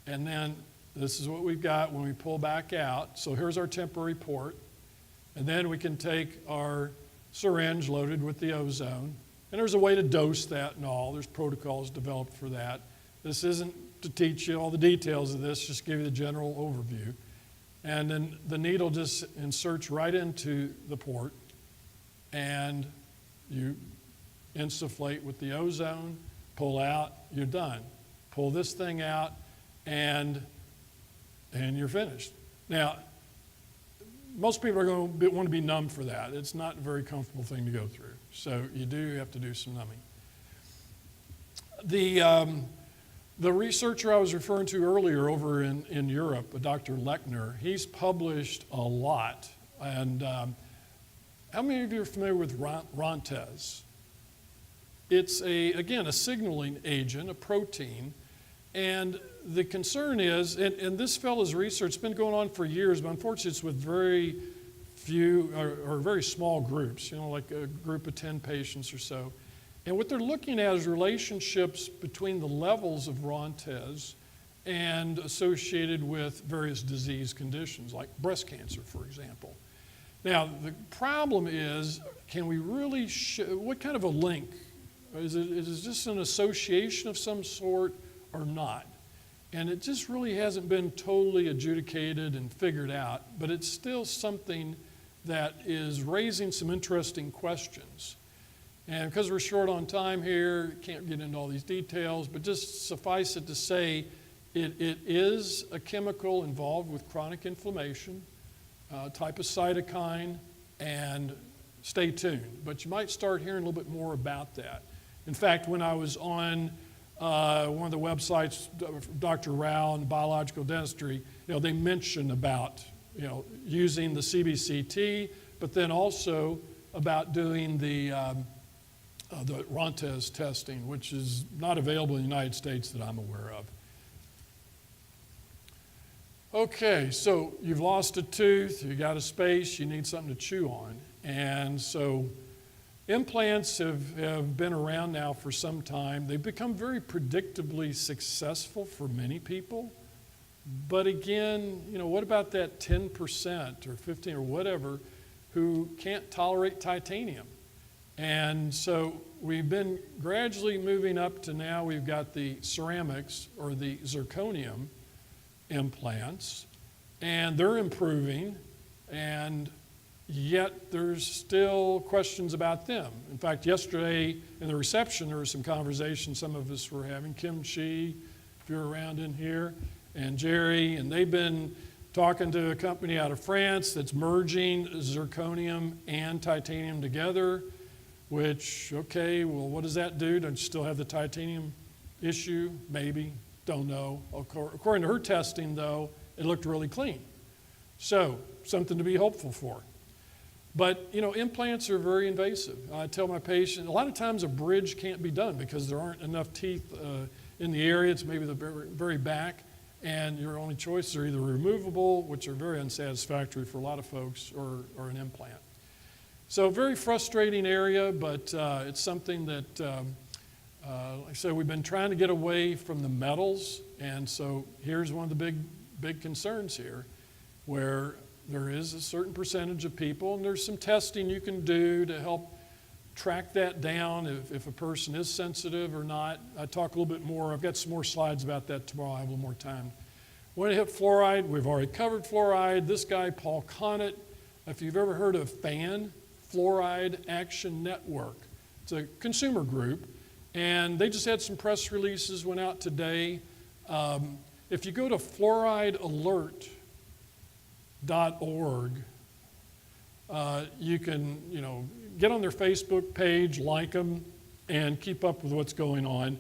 Speaker 1: and then this is what we've got when we pull back out. So here's our temporary port, and then we can take our syringe loaded with the ozone, and there's a way to dose that and all. There's protocols developed for that. This isn't to teach you all the details of this, just give you the general overview. And then the needle just inserts right into the port, and you insufflate with the ozone, pull out, you're done. Pull this thing out, and you're finished. Now, most people are going to want to be numb for that. It's not a very comfortable thing to go through. So you do have to do some numbing. The researcher I was referring to earlier over in Europe, Dr. Lechner, he's published a lot. And how many of you are familiar with Rontes? It's, again, a signaling agent, a protein. And the concern is, and this fellow's research has been going on for years, but unfortunately it's with very few or very small groups, like a group of 10 patients or so. And what they're looking at is relationships between the levels of Rontes and associated with various disease conditions, like breast cancer, for example. Now, the problem is, can we really what kind of a link? Is it just an association of some sort or not? And it just really hasn't been totally adjudicated and figured out, but it's still something that is raising some interesting questions. And because we're short on time here, can't get into all these details, but just suffice it to say it is a chemical involved with chronic inflammation, type of cytokine, and stay tuned. But you might start hearing a little bit more about that. In fact, when I was on one of the websites, Dr. Rao and Biological Dentistry, they mentioned about using the CBCT, but then also about doing the Rontes testing, which is not available in the United States that I'm aware of. Okay, so you've lost a tooth, you got a space, you need something to chew on. And so implants have been around now for some time. They've become very predictably successful for many people. But again, what about that 10% or 15 or whatever who can't tolerate titanium? And so we've been gradually moving up to now we've got the ceramics or the zirconium implants, and they're improving, and yet there's still questions about them. In fact, yesterday in the reception there was some conversation some of us were having, Kim Chi, if you're around in here, and Jerry, and they've been talking to a company out of France that's merging zirconium and titanium together. which, okay, well, what does that do? Don't you still have the titanium issue? Maybe, don't know. According to her testing, though, it looked really clean. So, something to be hopeful for. But, you know, implants are very invasive. I tell my patient, a lot of times a bridge can't be done because there aren't enough teeth in the area. It's maybe the very back, and your only choices are either removable, which are very unsatisfactory for a lot of folks, or an implant. So very frustrating area, but it's something that, like I said, we've been trying to get away from the metals, and so here's one of the big concerns here, where there is a certain percentage of people, and there's some testing you can do to help track that down if a person is sensitive or not. I talk a little bit more. I've got some more slides about that tomorrow. I have a little more time. When I hit fluoride, we've already covered fluoride. This guy, Paul Connett, if you've ever heard of FAN, Fluoride Action Network, it's a consumer group, and they just had some press releases went out today. If you go to fluoridealert.org, you can, you know, get on their Facebook page, like them, and keep up with what's going on.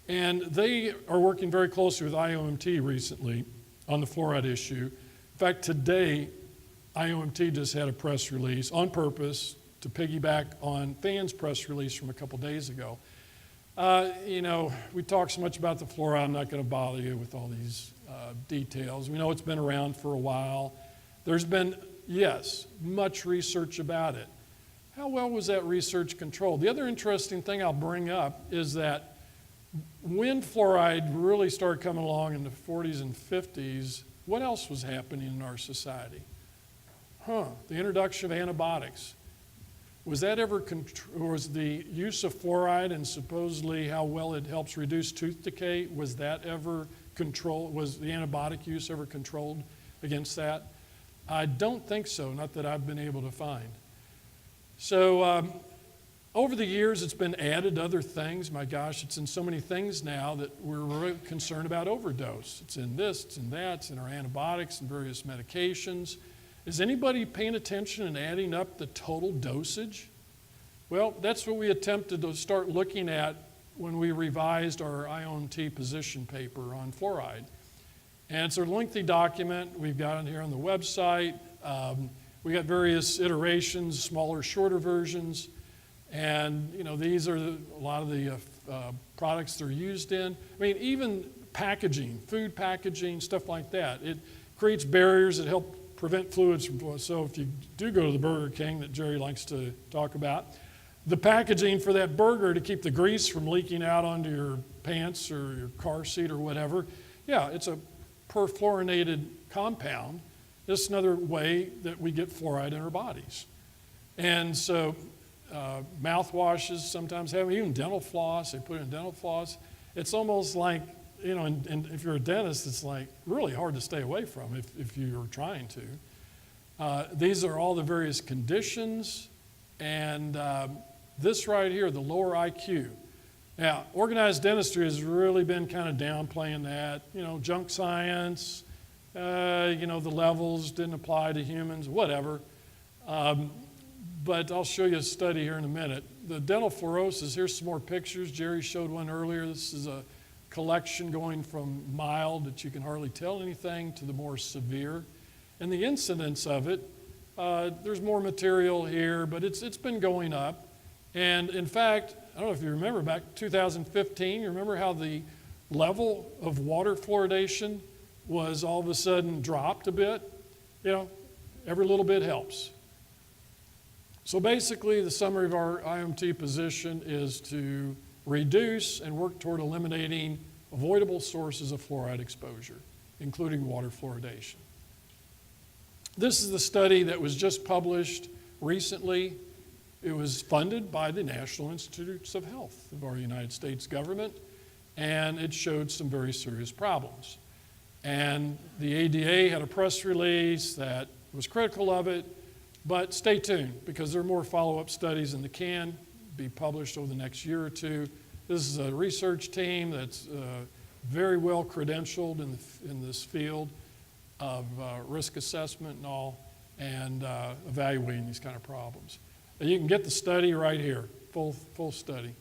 Speaker 1: And they are working very closely with IAOMT recently on the fluoride issue. In fact, today, IAOMT just had a press release on purpose to piggyback on FAN's press release from a couple days ago. You know, we talk so much about the fluoride, I'm not going to bother you with all these details. We know it's been around for a while. There's been, yes, much research about it. How well was that research controlled? The other interesting thing I'll bring up is that when fluoride really started coming along in the 40s and 50s, what else was happening in our society? The introduction of antibiotics. Was that ever, was the use of fluoride and supposedly how well it helps reduce tooth decay, was that ever controlled? Was the antibiotic use ever controlled against that? I don't think so, not that I've been able to find. So over the years, it's been added to other things. My gosh, it's in so many things now that we're really concerned about overdose. It's in this, it's in that, it's in our antibiotics and various medications. Is anybody paying attention and adding up the total dosage? Well, that's what we attempted to start looking at when we revised our IAOMT position paper on fluoride. And it's a lengthy document. We've got it here on the website. We got various iterations, smaller, shorter versions. And, you know, these are a lot of the products they're used in. I mean, even packaging, food packaging, stuff like that. It creates barriers that help prevent fluids from, so if you do go to the Burger King that Jerry likes to talk about, the packaging for that burger to keep the grease from leaking out onto your pants or your car seat or whatever, yeah, it's a perfluorinated compound. This is another way that we get fluoride in our bodies. And so mouthwashes sometimes have, even dental floss, they put it in dental floss. It's almost like, you know, and if you're a dentist, it's like really hard to stay away from if you're trying to. These are all the various conditions, and this right here, the lower IQ. Now, organized dentistry has really been kind of downplaying that, you know, junk science, you know, the levels didn't apply to humans, whatever. But I'll show you a study here in a minute. The dental fluorosis, here's some more pictures. Jerry showed one earlier. This is a collection going from mild, that you can hardly tell anything, to the more severe. And the incidence of it, there's more material here, but it's been going up. And in fact, I don't know if you remember back 2015, you remember how the level of water fluoridation was all of a sudden dropped a bit? You know, every little bit helps. So basically, the summary of our IAOMT position is to reduce and work toward eliminating avoidable sources of fluoride exposure, including water fluoridation. This is the study that was just published recently. It was funded by the National Institutes of Health of our United States government, and it showed some very serious problems. And the ADA had a press release that was critical of it, but stay tuned, because there are more follow-up studies in the can be published over the next year or two. This is a research team that's very well credentialed in this field of risk assessment and all, and evaluating these kind of problems. And you can get the study right here. full study.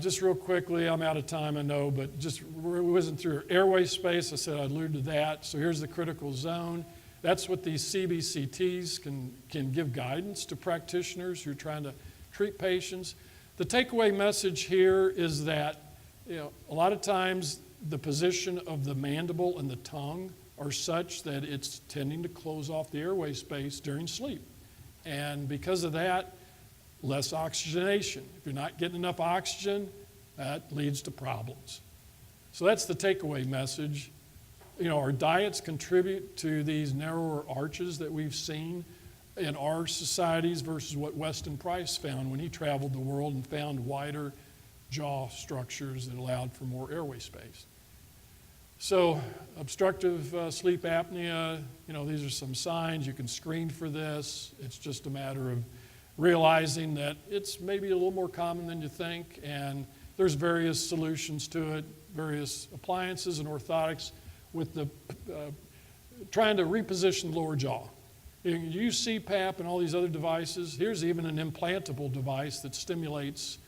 Speaker 1: Just real quickly, I'm out of time, I know, but just whizzing through airway space, I said I'd allude to that. So here's the critical zone. That's what these CBCTs can give guidance to practitioners who are trying to treat patients. The takeaway message here is that a lot of times the position of the mandible and the tongue are such that it's tending to close off the airway space during sleep. And because of that, less oxygenation. If you're not getting enough oxygen, that leads to problems. So that's the takeaway message. Our diets contribute to these narrower arches that we've seen in our societies versus what Weston Price found when he traveled the world and found wider jaw structures that allowed for more airway space. So obstructive sleep apnea, these are some signs. You can screen for this. It's just a matter of realizing that it's maybe a little more common than you think, and there's various solutions to it, various appliances and orthotics with the trying to reposition the lower jaw. You can use CPAP and all these other devices. Here's even an implantable device that stimulates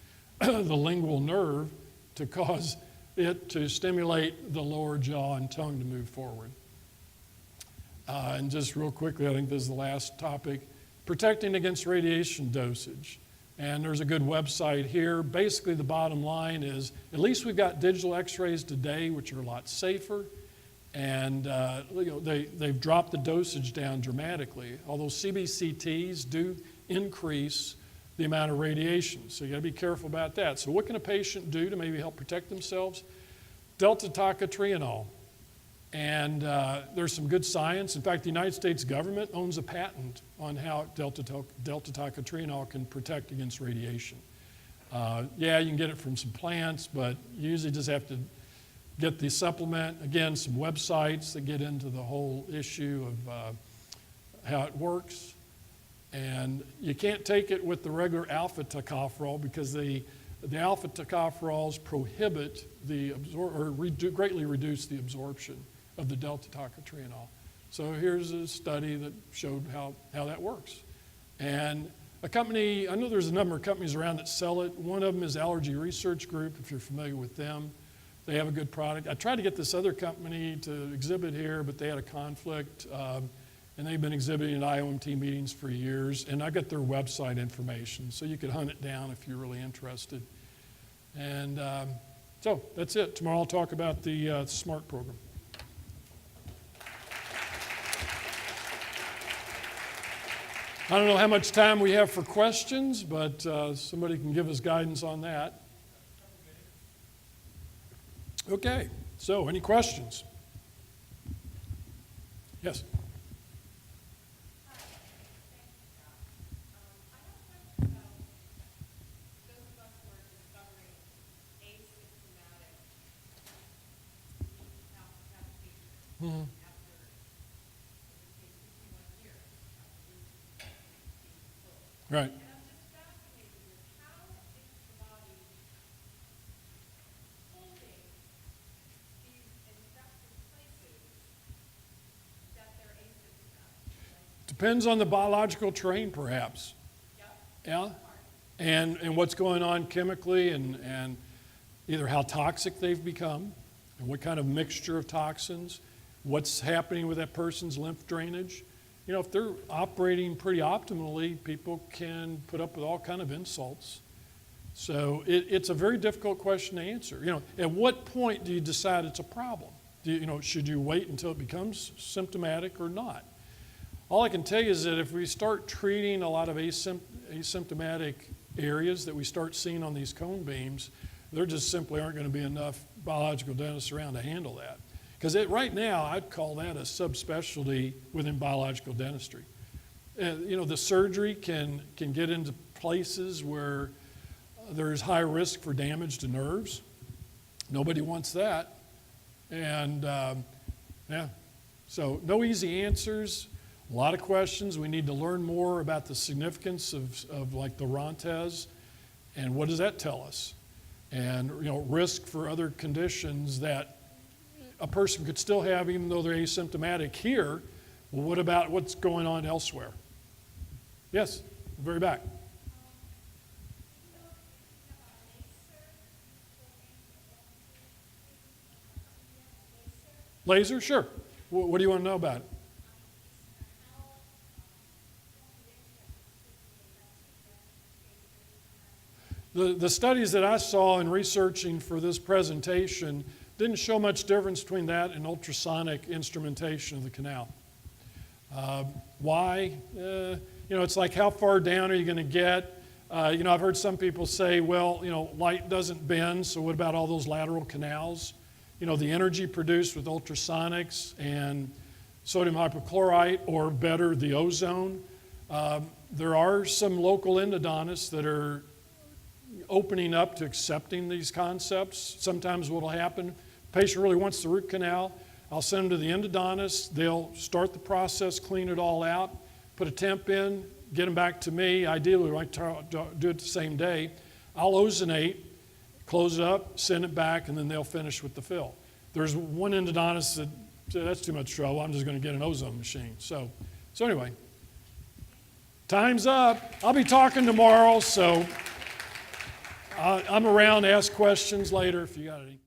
Speaker 1: the lingual nerve to cause it to stimulate the lower jaw and tongue to move forward. And just real quickly, I think this is the last topic, protecting against radiation dosage. And there's a good website here. Basically, the bottom line is, at least we've got digital x-rays today, which are a lot safer. And they've dropped the dosage down dramatically, although CBCTs do increase the amount of radiation. So you got to be careful about that. So what can a patient do to maybe help protect themselves? Delta-tocotrienol. And there's some good science. In fact, the United States government owns a patent on how delta-tocotrienol can protect against radiation. Yeah, you can get it from some plants, but you usually just have to get the supplement. Again, some websites that get into the whole issue of how it works. And you can't take it with the regular alpha tocopherol because the alpha tocopherols prohibit greatly reduce the absorption of the delta tocotrienol. So here's a study that showed how that works. And a company, I know there's a number of companies around that sell it. One of them is Allergy Research Group, if you're familiar with them. They have a good product. I tried to get this other company to exhibit here, but they had a conflict. And they've been exhibiting at IAOMT meetings for years. And I got their website information, so you could hunt it down if you're really interested. And so that's it. Tomorrow I'll talk about the SMART program. I don't know how much time we have for questions, but somebody can give us guidance on that. Okay, so any questions? Yes? Mm-hmm. Right. Depends on the biological terrain, perhaps. Yeah. And what's going on chemically and either how toxic they've become and what kind of mixture of toxins, what's happening with that person's lymph drainage. If they're operating pretty optimally, people can put up with all kind of insults. So it's a very difficult question to answer. At what point do you decide it's a problem? Should you wait until it becomes symptomatic or not? All I can tell you is that if we start treating a lot of asymptomatic areas that we start seeing on these cone beams, there just simply aren't going to be enough biological dentists around to handle that. Because right now, I'd call that a subspecialty within biological dentistry. The surgery can get into places where there's high risk for damage to nerves. Nobody wants that. And yeah, so no easy answers. A lot of questions. We need to learn more about the significance of like the Rantes and what does that tell us? And risk for other conditions that a person could still have even though they're asymptomatic here. Well, what about what's going on elsewhere? Yes, very back. Laser, sure. What do you want to know about it? The studies that I saw in researching for this presentation didn't show much difference between that and ultrasonic instrumentation of the canal. Why? It's like how far down are you going to get? I've heard some people say, well, light doesn't bend, so what about all those lateral canals? The energy produced with ultrasonics and sodium hypochlorite, or better, the ozone. There are some local endodontists that are opening up to accepting these concepts. Sometimes what will happen, patient really wants the root canal, I'll send them to the endodontist, they'll start the process, clean it all out, put a temp in, get them back to me. Ideally, we like to do it the same day. I'll ozonate, close it up, send it back, and then they'll finish with the fill. There's one endodontist that said, that's too much trouble, I'm just going to get an ozone machine. So anyway, time's up. I'll be talking tomorrow, so I'm around to ask questions later if you got any.